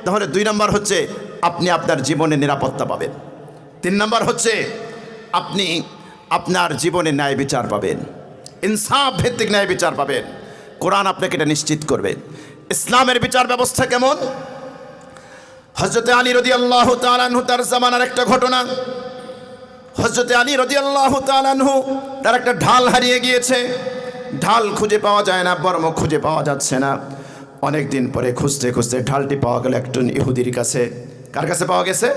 S1: তাহলে 2 নম্বর হচ্ছে আপনি আপনার জীবনে নিরাপত্তা পাবেন। 3 নম্বর হচ্ছে আপনি আপনার জীবনে ন্যায় বিচার পাবেন, ইনসাফ ভিত্তিক ন্যায় বিচার পাবেন। কোরআন আপনাকে এটা নিশ্চিত করবে। ইসলামের বিচার ব্যবস্থা কেমন? হযরত আলী রাদিয়াল্লাহু তাআলা আনহু তার জামানার একটা ঘটনা। হযরত আলী রাদিয়াল্লাহু তাআলা আনহু তার একটা ঢাল হারিয়ে গিয়েছে। ঢাল খুঁজে পাওয়া যায় না, বর্ম খুঁজে পাওয়া যাচ্ছে না। অনেক দিন পরে খুঁজতে খুঁজতে ঢালটি পাওয়া গেল একজন ইহুদির কাছে। কার কাছে পাওয়া গেছে?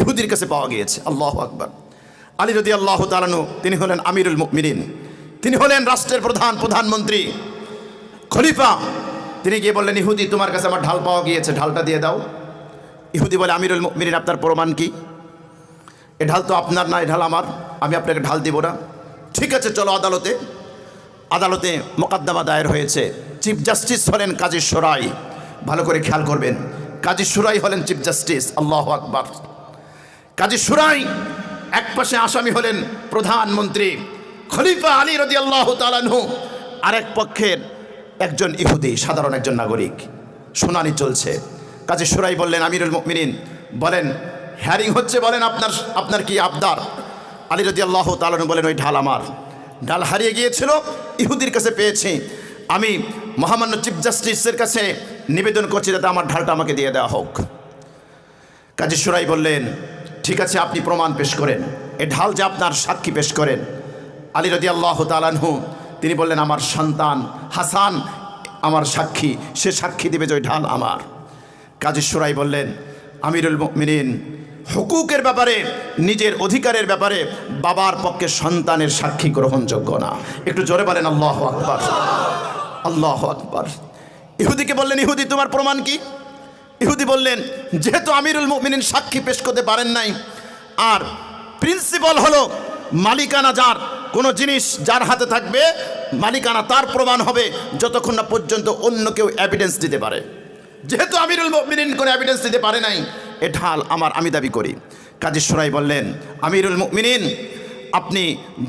S1: ইহুদির কাছে পাওয়া গিয়েছে। আল্লাহু আকবার। আলী রাদিয়াল্লাহু তাআলা আনহু তিনি হলেন আমিরুল মুমিনিন, তিনি হলেন রাষ্ট্রের প্রধানমন্ত্রী, খলিফা। তিনি গিয়ে বললেন, ইহুদি তোমার কাছে আমার ঢাল পাওয়া গিয়েছে, ঢালটা দিয়ে দাও। ইহুদি বলে, আমিরুল মুমিনিন আপনার প্রমাণ কি? এ ঢাল তো আপনার না, এ ঢাল আমার, আমি আপনাকে ঢাল দিব না। ঠিক আছে, চলো আদালতে। আদালতে মোকদ্দমা দায়ের হয়েছে। চিফ জাস্টিস হলেন কাজী সুরাই। ভালো করে খেয়াল করবেন, কাজী সুরাই হলেন চিফ জাস্টিস। আল্লাহু আকবার। কাজী সুরাই, এক পাশে আসামি হলেন প্রধানমন্ত্রী খলিফা আলী রাদিয়াল্লাহু তাআলা আনহু, আরেক পক্ষের একজন ইহুদি, সাধারণ একজন নাগরিক। শুনানি চলছে। কাজী সুরাই বললেন, আমিরুল মুমিনিন বলেন, হিয়ারিং হচ্ছে, বলেন আপনার কি আবদার? আলী রাদিয়াল্লাহু তাআলা আনহু বলেন, ওই ঢাল আমার, ঢাল হারিয়ে গিয়েছিল, ইহুদির কাছে পেয়েছি। আমি মহামান্য চিফ জাস্টিসের কাছে নিবেদন করছি যাতে আমার ঢালটা আমাকে দিয়ে দেওয়া হোক। কাজী সুরাই বললেন, ঠিক আছে, আপনি প্রমাণ পেশ করেন, এ ঢাল যে আপনার, সাক্ষী পেশ করেন। আলী রাদিয়াল্লাহু তাআলা আনহু তিনি বললেন, আমার সন্তান হাসান আমার সাক্ষী, সে সাক্ষী দিবে যে ওই ঢাল আমার। কাজী সুরাই বললেন, আমিরুল মুমিনিন, হুকুকের ব্যাপারে, নিজের অধিকারের ব্যাপারে বাবার পক্ষে সন্তানের সাক্ষী গ্রহণযোগ্য না। একটু জোরে বলেন আল্লাহু আকবার, আল্লাহু আকবার। ইহুদিকে বললেন, ইহুদি তোমার প্রমাণ কি? ইহুদি বললেন, যেহেতু আমিরুল মুমিনিন সাক্ষী পেশ করতে পারেন নাই, আর প্রিন্সিপাল হলো মালিকানা, যার কোনো জিনিস যার হাতে থাকবে মালিকানা তার প্রমাণ হবে যতক্ষণ না পর্যন্ত অন্য কেউ এভিডেন্স দিতে পারে। যেহেতু আমিরুল মুমিনিন কোনো এভিডেন্স দিতে পারে নাই, এ ঢাল আমার, আমি দাবি করি। কাজী সুরাই বললেন, আমিরুল মুমিনিন, আপনি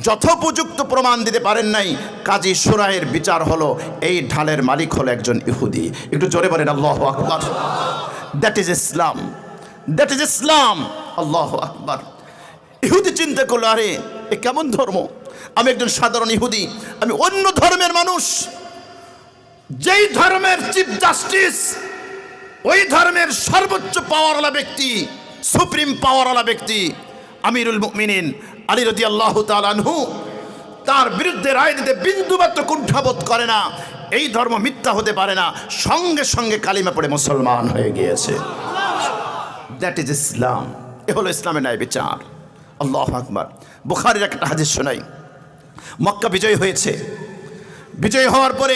S1: যথোপযুক্ত প্রমাণ দিতে পারেন নাই। কাজী সুরাইয়ের বিচার হলো এই ঢালের মালিক হলো একজন ইহুদি। একটু জোরে বলেন আল্লাহু আকবার। That is Islam, that is Islam. আল্লাহু আকবার। ইহুদি চিন্তা করলো, আরে এ কেমন ধর্ম? আমি একজন সাধারণ ইহুদি, আমি অন্য ধর্মের মানুষ, যেই ধর্মের চিফ জাস্টিস, ওই ধর্মের সর্বোচ্চ পাওয়ারওয়ালা ব্যক্তি, সুপ্রিম পাওয়ারওয়ালা ব্যক্তি আমিরুল মুমিনিন আলী রাদিয়াল্লাহু তাআলা আনহু, তার বিরুদ্ধে রায় দিতে বিন্দুমাত্র কুণ্ঠাবোধ করে না। এই ধর্ম মিথ্যা হতে পারে না, সঙ্গে সঙ্গে কালিমা পড়ে মুসলমান হয়ে গিয়েছে। দ্যাট ইজ ইসলাম। এ হলো ইসলামের ন্যায় বিচার। আল্লাহু আকবার। বুখারীর একটা হাদিস শোনাই। মক্কা বিজয় হয়েছে, বিজয় হওয়ার পরে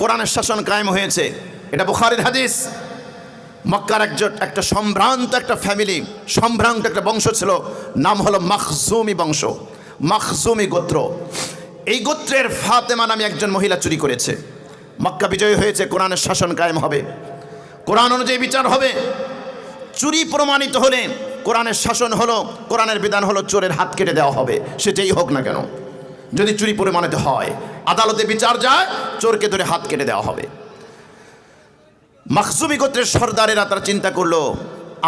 S1: কোরআনের শাসন কায়েম হয়েছে। এটা বুখারীর হাদিস। মক্কার একটা সম্ভ্রান্ত একটা ফ্যামিলি, সম্ভ্রান্ত একটা বংশ ছিল, নাম হলো মাখজুমি বংশ, মাখজুমি গোত্র। এই গোত্রের ফাতেমা নামে একজন মহিলা চুরি করেছে। মক্কা বিজয় হয়েছে, কোরআনের শাসন কায়েম হবে, কোরআন অনুযায়ী বিচার হবে। চুরি প্রমাণিত হলে কোরআনের শাসন হলো, কোরআনের বিধান হলো চোরের হাত কেটে দেওয়া হবে, সে যেই হোক না কেন। যদি চুরি প্রমাণিত হয়, আদালতে বিচার যায়, চোরকে ধরে হাত কেটে দেওয়া হবে। মাখজুমি গোত্রের সর্দারেরা তারা চিন্তা করলো,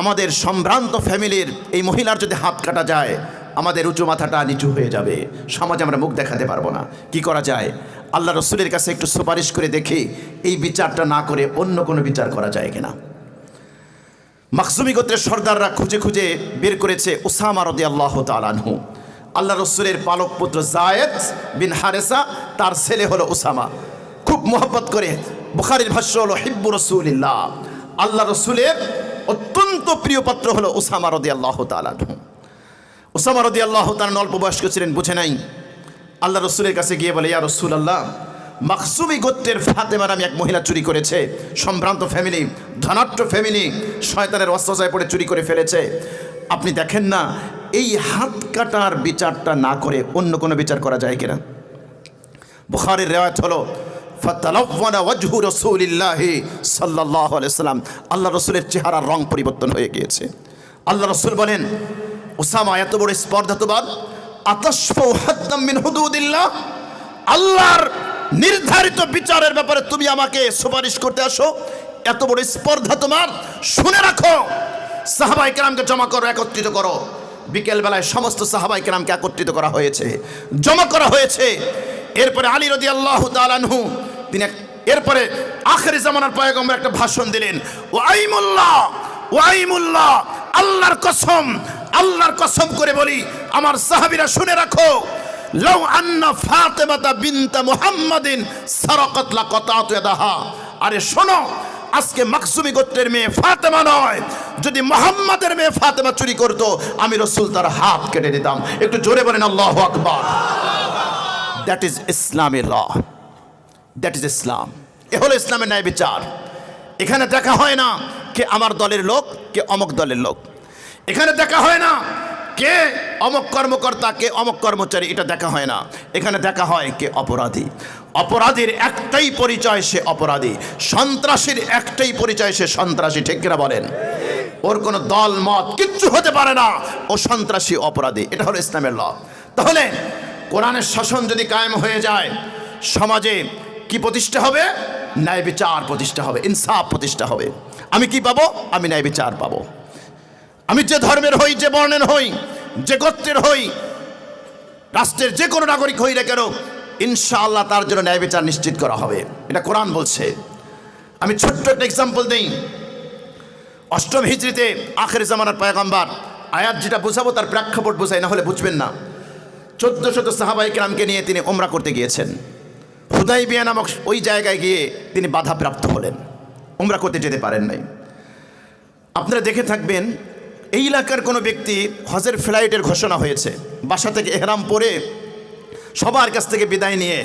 S1: আমাদের সম্ভ্রান্ত ফ্যামিলির এই মহিলার যদি হাত কাটা যায়, আমাদের উঁচু মাথাটা নিচু হয়ে যাবে, সমাজে আমরা মুখ দেখাতে পারবো না। কি করা যায়? আল্লাহ রসুলের কাছে একটু সুপারিশ করে দেখি এই বিচারটা না করে অন্য কোনো বিচার করা যায় কিনা। মাখজুমি গোত্রের সর্দাররা খুঁজে খুঁজে বের করেছে উসামা রাদিয়াল্লাহু তাআলা আনহু। আল্লাহ রসুলের পালক পুত্র যায়েদ বিন হারেসা, তার ছেলে হলো উসামা। খুব মোহব্বত করে, বুখারীর ভাষ্য হলো হিব্বু রাসূলিল্লাহ, আল্লাহ রসুলের অত্যন্ত প্রিয় পাত্র হলো উসামা রাদিয়াল্লাহু তাআলা আনহু। উসামা রাদিয়াল্লাহু তাআলা অল্প বয়স্ক ছিলেন, বুঝে নাই। আল্লাহ রসুলের কাছে গিয়ে বলে, ইয়া রাসূলুল্লাহ, মাখজুমি গোত্রের ফাতেমা নামে এক মহিলা চুরি করেছে, সম্ভ্রান্ত ফ্যামিলি, ধনাঢ্য ফ্যামিলি, শয়তানের অস্ত্রচায় পড়ে চুরি করে ফেলেছে। আপনি দেখেন না এই হাত কাটার বিচারটা না করে অন্য কোনো বিচার করা যায় কিনা। বুখারীর রিওয়ায়াত হলো, ফাতালাওয়ানা ওয়াজহু রাসূলিল্লাহি সাল্লাল্লাহু আলাইহি ওয়াসাল্লাম, আল্লাহ রসুলের চেহারার রং পরিবর্তন হয়ে গিয়েছে। আল্লাহ রসুল বলেন, উসামা এত বড় স্পর্ধাতবাদ, আতাশফাউ হাদ্দাম মিন হুদুদিল্লাহ, আল্লাহর নির্ধারিত বিচারের ব্যাপারে তুমি আমাকে সুপারিশ করতে আসো? এত বড় স্পর্ধা তোমার? শুনে রাখো, সাহাবায়ে কেরামকে জমা করো, একত্রিত করো। বিকেল বেলায় সমস্ত সাহাবায়ে কেরামকে একত্রিত করা হয়েছে, জমা করা হয়েছে। এরপরে আলী রাদিয়াল্লাহু তাআলা আনহু তিনি এরপরে আখিরি জামানার পয়গম্বর একটা ভাষণ দিলেন, ওয়াইমুল্লাহ ওয়াইমুল্লাহ, আল্লাহর কসম করে বলি, আমার সাহাবীরা শুনে রাখো, লাউ আন্না ফাতেমাতা বিনতা মুহাম্মাদিন সারাকাত লাকাতাতু ইয়াদাহা। আরে শোনো, আজকে মাকসুমি গোত্রের মেয়ে ফাতেমা নয়, যদি মুহাম্মাদের মেয়ে ফাতেমা চুরি করতো, আমি রাসূল তার হাত কেটে দিতাম। একটু জোরে বলেন আল্লাহু আকবার। দ্যাট ইজ ইসলামের ল, দ্যাট ইজ ইসলাম। এ হলো ইসলামের ন্যায় বিচার। এখানে দেখা হয় না কে আমার দলের লোক, কে অমুক দলের লোক। এখানে দেখা হয় না কে অমুক কর্মকর্তা, কে অমুক কর্মচারী, এটা দেখা হয় না। এখানে দেখা হয় কে অপরাধী। অপরাধীর একটাই পরিচয়, সে অপরাধী। সন্ত্রাসীর একটাই পরিচয়, সে সন্ত্রাসী। ঠিক কিনা বলেন? ওর কোনো দল মত কিচ্ছু হতে পারে না, ও সন্ত্রাসী, অপরাধী। এটা হলো ইসলামের ল। তাহলে কোরআনের শাসন যদি কায়েম হয়ে যায়, সমাজে কি প্রতিষ্ঠা হবে? ন্যায় বিচার প্রতিষ্ঠা হবে, ইনসাফ প্রতিষ্ঠা হবে। আমি কি পাবো? আমি ন্যায় বিচার পাবো। আমি যে ধর্মের হই, যে বর্ণের হই, যে গোত্রের হই, রাষ্ট্রের যে কোনো নাগরিক হই না কেন, ইনশাআল্লাহ তার জন্য ন্যায় বিচার নিশ্চিত করা হবে। এটা কোরআন বলছে। আমি ছোট্ট একটা এক্সাম্পল দিই। অষ্টম হিজরিতে আখির জামানার পয়গম্বর, আয়াত যেটা বোঝাবো তার প্রেক্ষাপট বোঝাই, না হলে বুঝবেন না। 1400 সাহাবায়ে কেরামকে নিয়ে তিনি উমরা করতে গিয়েছেন। হুদাইবিয়া নামক ওই জায়গায় গিয়ে তিনি বাধাপ্রাপ্ত হলেন, উমরা করতে যেতে পারেন নাই। আপনারা দেখে থাকবেন, এই এলাকার কোনো ব্যক্তি হজের ফ্লাইটের ঘোষণা হয়েছে, বাসা থেকে এহরাম পরে সবার কাছ থেকে বিদায় নিয়ে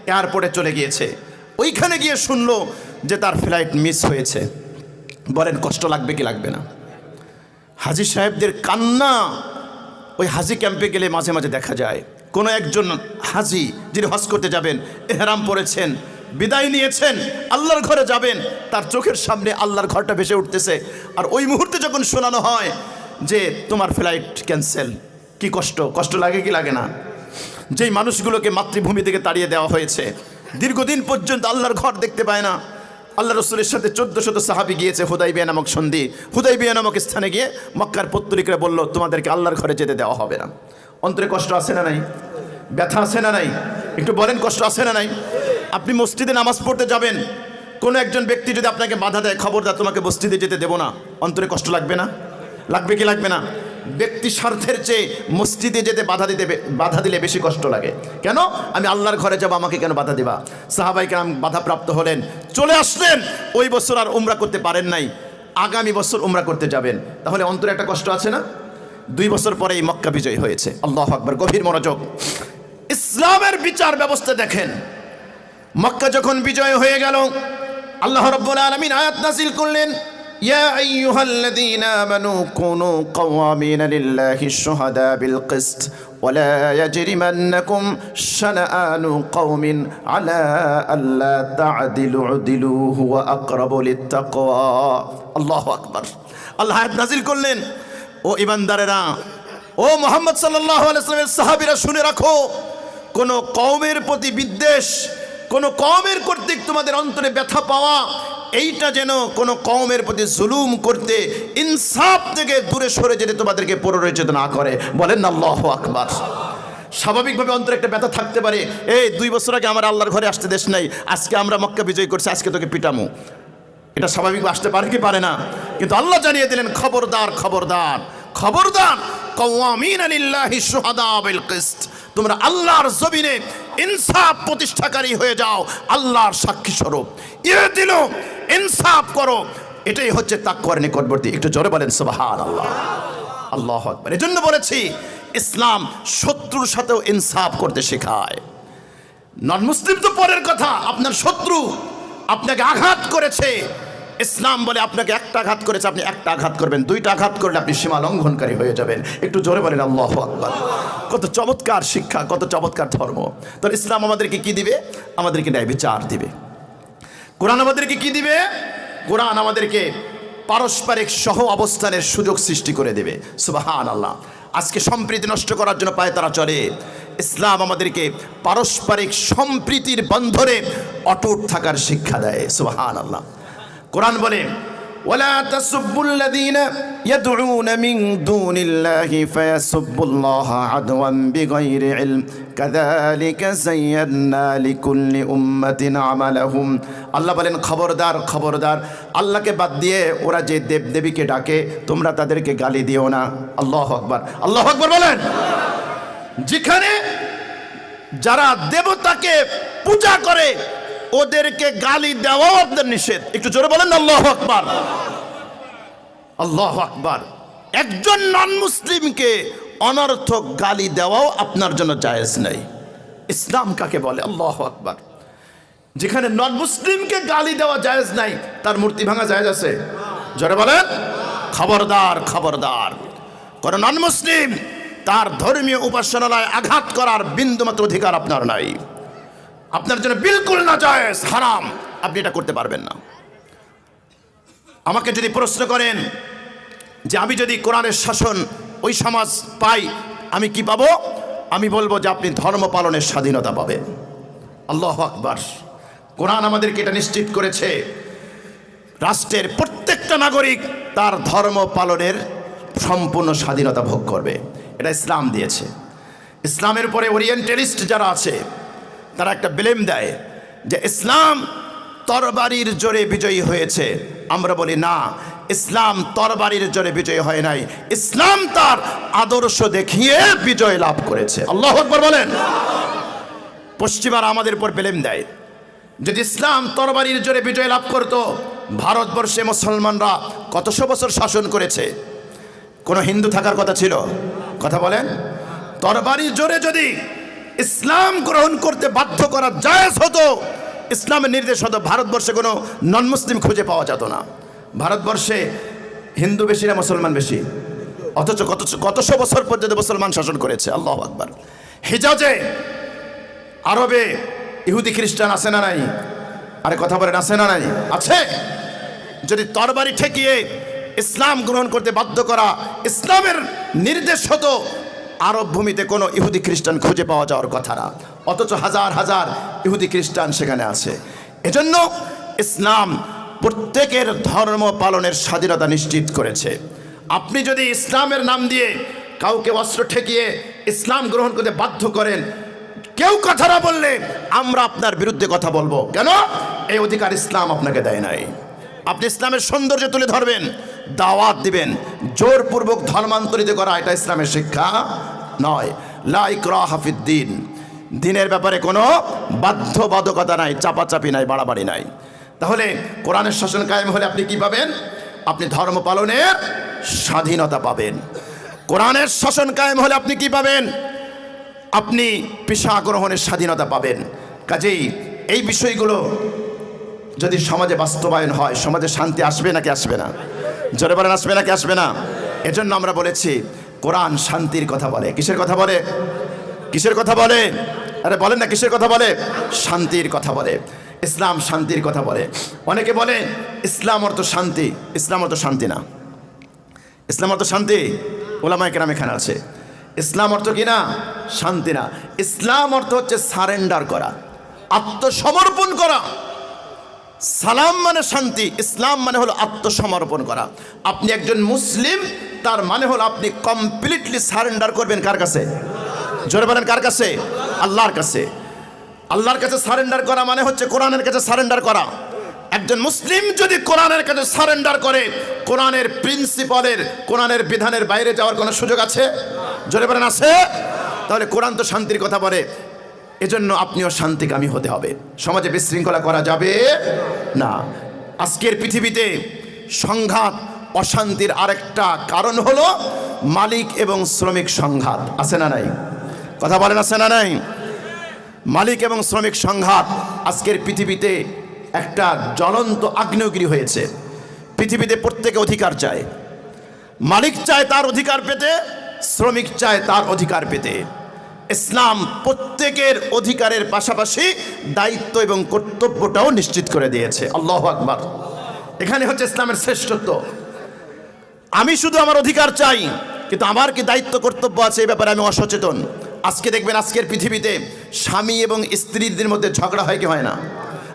S1: এয়ারপোর্টে চলে গিয়েছে। ওইখানে গিয়ে শুনলো যে তার ফ্লাইট মিস হয়েছে। বলেন কষ্ট লাগবে কি লাগবে না? হাজী সাহেবদের কান্না ওই হাজী ক্যাম্পে গেলে মাঝে মাঝে দেখা যায়। কোনো একজন হাজী যিনি হজ করতে যাবেন, এহরাম পরেছেন, বিদায় নিয়েছেন, আল্লাহর ঘরে যাবেন, তার চোখের সামনে আল্লাহর ঘরটা ভেসে উঠতেছে। আর ওই মুহূর্তে যখন শোনানো হয় যে তোমার ফ্লাইট ক্যান্সেল, কি কষ্ট! কষ্ট লাগে কি লাগে না? যেই মানুষগুলোকে মাতৃভূমি থেকে তাড়িয়ে দেওয়া হয়েছে, দীর্ঘদিন পর্যন্ত আল্লাহর ঘর দেখতে পায় না। আল্লাহ রসুলের সাথে 1400 সাহাবী গিয়েছে হুদাইবিয়া নামক সন্ধি। হুদাইবিয়া নামক স্থানে গিয়ে মক্কার পত্তলিকরা বলল, তোমাদেরকে আল্লাহর ঘরে যেতে দেওয়া হবে না। অন্তরে কষ্ট আছে না নাই? ব্যথা আছে না নাই? একটু বলেন, কষ্ট আছে না নাই? আপনি মসজিদে নামাজ পড়তে যাবেন, কোনো একজন ব্যক্তি যদি আপনাকে বাধা দেয়, খবরদার তোমাকে মসজিদে যেতে দেবো না, অন্তরে কষ্ট লাগবে না? লাগবে কি লাগবে না? ব্যক্তি স্বার্থের চেয়ে মসজিদে যেতে বাধা দিলে বেশি কষ্ট লাগে। কেন? আমি আল্লাহর ঘরে যাব, আমাকে কেন বাধা দিবা? সাহাবায়ে কেরাম বাধাপ্রাপ্ত হলেন, চলে আসলেন। ওই বছর আর উমরা করতে পারেন নাই, আগামী বছর উমরা করতে যাবেন। তাহলে অন্তরে একটা কষ্ট আছে না? 2 বছর পরেই মক্কা বিজয় হয়েছে। আল্লাহু আকবার। গভীর মনোযোগ। ইসলামের বিচার ব্যবস্থা দেখেন। মক্কা যখন বিজয় হয়ে গেল, আল্লাহ রাব্বুল আলামিন আয়াত নাযিল করলেন, ইয়া আইয়ুহাল্লাযীনা আমানু কুনু কাওয়ামিনা লিল্লাহি শুহাদা বিল কিসত ওয়া লা ইয়াজরিমান্নাকুম শানাআনু কওমিন আলা আল্লা তা'দিলু উদিলু হুয়া আকরাবু লিত্তাকওয়া। আল্লাহু আকবার। আল্লাহ আয়াত নাযিল করলেন, ও ঈমানদারেরা, ও মুহাম্মদ সাল্লাল্লাহু আলাইহি ওয়াসাল্লামের সাহাবীরা, শুনে রাখো, কোন কওমের প্রতি বিদ্বেষ, কোন কওমের কর্তৃক তোমাদের অন্তরে ব্যথা পাওয়া, এইটা যেন কোন কওমের প্রতি জুলুম করতে, ইনসাফ থেকে দূরে সরে যেতে তোমাদেরকে প্ররোচিত না করে। বলেন আল্লাহু আকবার। স্বাভাবিকভাবে অন্তরে একটা ব্যথা থাকতে পারে, এই 2 বছর আগে আমার আল্লাহর ঘরে আসতে দেশ নাই, আজকে আমরা মক্কা বিজয় করছি, আজকে তোকে পিটামু। এটা স্বাভাবিকভাবে আসতে পারে কি পারে না? কিন্তু আল্লাহ জানিয়ে দিলেন, খবরদার খবরদার খবরদার, কাওয়ামিনা লিল্লাহি শুহাদা বিল কিসত, তোমরা আল্লাহর জমিনে ইনসাফ প্রতিষ্ঠাকারী হয়ে যাও, আল্লাহর সাক্ষী স্বরূপ। ইহদিলু, ইনসাফ করো, এটাই হচ্ছে তাকওয়ার নিকটবর্তী। একটু জোরে বলেন সুবহানাল্লাহ। আল্লাহু আকবার। এজন্য বলেছি, ইসলাম শত্রুর সাথেও ইনসাফ করতে শেখায়। নন মুসলিম তো পরের কথা, আপনার শত্রু আপনাকে আঘাত করেছে, ইসলাম বলে আপনাকে একটা আঘাত করেছে, আপনি একটা আঘাত করবেন, 2টা আঘাত করলে আপনি সীমা লঙ্ঘনকারী হয়ে যাবেন। একটু জোরে বলেন আল্লাহু আকবার। কত চমৎকার শিক্ষা, কত চমৎকার ধর্ম। তো ইসলাম আমাদেরকে কি দিবে? আমাদেরকে ন্যায় বিচার দিবে। কোরআন আমাদেরকে কি দিবে? কোরআন আমাদেরকে পারস্পরিক সহ অবস্থানের সুযোগ সৃষ্টি করে দেবে। সুবহানাল্লাহ। আজকে সম্প্রীতি নষ্ট করার জন্য পায়ে তারা চলে। ইসলাম আমাদেরকে পারস্পরিক সম্প্রীতির বন্ধনে অটুট থাকার শিক্ষা দেয়। সুবহানাল্লাহ। কোরআন বলে ওয়ালা তাসুব্বুল্লাযীনা ইয়াদউনা মিন দুনিল্লাহি ফায়াসুব্বুল্লাহা আদওয়ান বিগাইরি ইলম কাযালিকা যায়্যানা লিকুল্লি উম্মাতিন আমালাহুম। আল্লাহ বলেন খবরদার খবরদার, আল্লাহকে বাদ দিয়ে ওরা যে দেবদেবীকে ডাকে তোমরা তাদেরকে গালি দিও না। আল্লাহু আকবার, আল্লাহু আকবার বলেন। যেখানে যারা দেবতাকে পূজা করে ওদেরকে গালি দেওয়াও আপনার নিষেধ। একটু জোরে বলেন আল্লাহু আকবার, আল্লাহু আকবার। একজন নন মুসলিমকে অনর্থক গালি দেওয়াও আপনার জন্য জায়েজ নেই। ইসলাম কাকে বলে? আল্লাহু আকবার। যেখানে নন মুসলিমকে গালি দেওয়া জায়েজ নাই, তার মূর্তি ভাঙা জায়েজ আছে? জোরে বলেন খবরদার খবরদার। কোন নন মুসলিম তার ধর্মীয় উপাসনালয়ে আঘাত করার বিন্দুমাত্র অধিকার আপনার নাই। আপনার জন্য বিলকুল না জায়েজ, হারাম, আপনি এটা করতে পারবেন না। আমাকে যদি প্রশ্ন করেন যে আমি যদি কোরআনের শাসন ওই সমাজ পাই আমি কি পাবো, আমি বলবো যে আপনি ধর্ম পালনের স্বাধীনতা পাবেন। আল্লাহু আকবার। কোরআন আমাদেরকে এটা নিশ্চিত করেছে, রাষ্ট্রের প্রত্যেকটা নাগরিক তার ধর্ম পালনের সম্পূর্ণ স্বাধীনতা ভোগ করবে। এটা ইসলাম দিয়েছে। ইসলামের উপরে ওরিয়েন্টালিস্ট যারা আছে তারা একটা ব্লেম দেয় যে ইসলাম তরবারির জোরে বিজয়ী হয়েছে। আমরা বলি না, ইসলাম তরবারির জোরে বিজয়ী হয় নাই, ইসলাম তার আদর্শ দেখিয়ে বিজয় লাভ করেছে। আল্লাহু আকবার বলেন। পশ্চিমারা আমাদের উপর ব্লেম দেয় যদি ইসলাম তরবারির জোরে বিজয় লাভ করত, ভারতবর্ষে মুসলমানরা কতশো বছর শাসন করেছে, কোনো হিন্দু থাকার কথা ছিল? কথা বলেন। তরবারির জোরে যদি ইসলাম গ্রহণ করতে বাধ্য করা জায়েজ হতো, ইসলামের নির্দেশ হতো, ভারতবর্ষে কোনো নন মুসলিম খুঁজে পাওয়া যেত না। ভারতবর্ষে হিন্দু বেশি না মুসলমান বেশি? অথচ কতশো বছর পর্যন্ত মুসলমান শাসন করেছে। আল্লাহু আকবার। হিজাজে আরবে ইহুদি খ্রিস্টান আছে না নাই? আরে কথা বলেন, আছে না নাই? আছে। যদি তরবারি ঠেকিয়ে ইসলাম গ্রহণ করতে বাধ্য করা ইসলামের নির্দেশ হতো, আরব ভূমিতে কোনো ইহুদি খ্রিস্টান খুঁজে পাওয়া যাওয়ার কথা না। অথচ হাজার হাজার ইহুদি খ্রিস্টান সেখানে আছে। এজন্য ইসলাম প্রত্যেকের ধর্ম পালনের স্বাধীনতা নিশ্চিত করেছে। আপনি যদি ইসলামের নাম দিয়ে কাউকে অস্ত্র ঠেকিয়ে ইসলাম গ্রহণ করতে বাধ্য করেন, কেউ কথা না বললে আমরা আপনার বিরুদ্ধে কথা বলবো। কেন? এই অধিকার ইসলাম আপনাকে দেয় নাই। আপনি ইসলামের সৌন্দর্য তুলে ধরবেন, দাওয়াত দিবেন, জোরপূর্বক ধর্মান্তরিত করা এটা ইসলামের শিক্ষা নয়। লা ইকরাহা ফিদ্দিন, দিনের ব্যাপারে কোনো বাধ্যবাধকতা নাই, চাপাচাপি নাই, বাড়াবাড়ি নাই। তাহলে কোরআনের শাসন কায়েম হলে আপনি কি পাবেন? আপনি ধর্ম পালনের স্বাধীনতা পাবেন। কোরআনের শাসন কায়েম হলে আপনি কি পাবেন? আপনি পেশা গ্রহণের স্বাধীনতা পাবেন। কাজেই এই বিষয়গুলো যদি সমাজে বাস্তবায়ন হয়, সমাজে শান্তি আসবে নাকি আসবে না? জোরে বলেন, আসবে নাকি আসবে না? এজন্য আমরা বলেছি কোরআন শান্তির কথা বলে। কিসের কথা বলে? কিসের কথা বলে? আরে বলেন না, কিসের কথা বলে? শান্তির কথা বলে। ইসলাম শান্তির কথা বলে। অনেকে বলে ইসলাম অর্থ শান্তি। ইসলাম অর্থ শান্তি না। ইসলাম অর্থ শান্তি? ওলামায়ে কেরাম এখানে আছে। ইসলাম অর্থ কি না? শান্তি না। ইসলাম অর্থ হচ্ছে সারেন্ডার করা, আত্মসমর্পণ করা। সালাম মানে শান্তি, ইসলাম মানে হলো আত্মসমর্পণ করা। আপনি একজন মুসলিম, তার মানে হলো আপনি কমপ্লিটলি সারেন্ডার করবেন। কার কাছে? জোরে বলেন, কার কাছে? আল্লাহর কাছে। আল্লাহর কাছে সারেন্ডার করা মানে হচ্ছে কোরআনের কাছে সারেন্ডার করা। একজন মুসলিম যদি কোরআনের কাছে সারেন্ডার করে, কোরআনের প্রিন্সিপালের, কোরআনের বিধানের বাইরে যাওয়ার কোনো সুযোগ আছে? জোরে বলেন, আছে? তাহলে কোরআন তো শান্তির কথা বলে। এজন্য আপনিও শান্তিকামী হতে হবে। সমাজে বিশৃঙ্খলা করা যাবে না। আজকের পৃথিবীতে সংঘাত, অশান্তির আরেকটা কারণ হলো মালিক এবং শ্রমিক সংঘাত। আছে না নাই? কথা বলেন, আছে না নাই? মালিক এবং শ্রমিক সংঘাত আজকের পৃথিবীতে একটা জ্বলন্ত আগ্নেয়গিরি হয়েছে। পৃথিবীতে প্রত্যেকে অধিকার চায়। মালিক চায় তার অধিকার পেতে, শ্রমিক চায় তার অধিকার পেতে। ইসলাম প্রত্যেকের অধিকারের পাশাপাশি দায়িত্ব এবং কর্তব্যটাও নিশ্চিত করে দিয়েছে। আল্লাহু আকবার। এখানে হচ্ছে ইসলামের শ্রেষ্ঠত্ব। আমি শুধু আমার অধিকার চাই, কিন্তু আমার কি দায়িত্ব কর্তব্য আছে এই ব্যাপারে আমি অসচেতন। আজকে দেখবেন আজকের পৃথিবীতে স্বামী এবং স্ত্রীদের মধ্যে ঝগড়া হয় কি হয় না?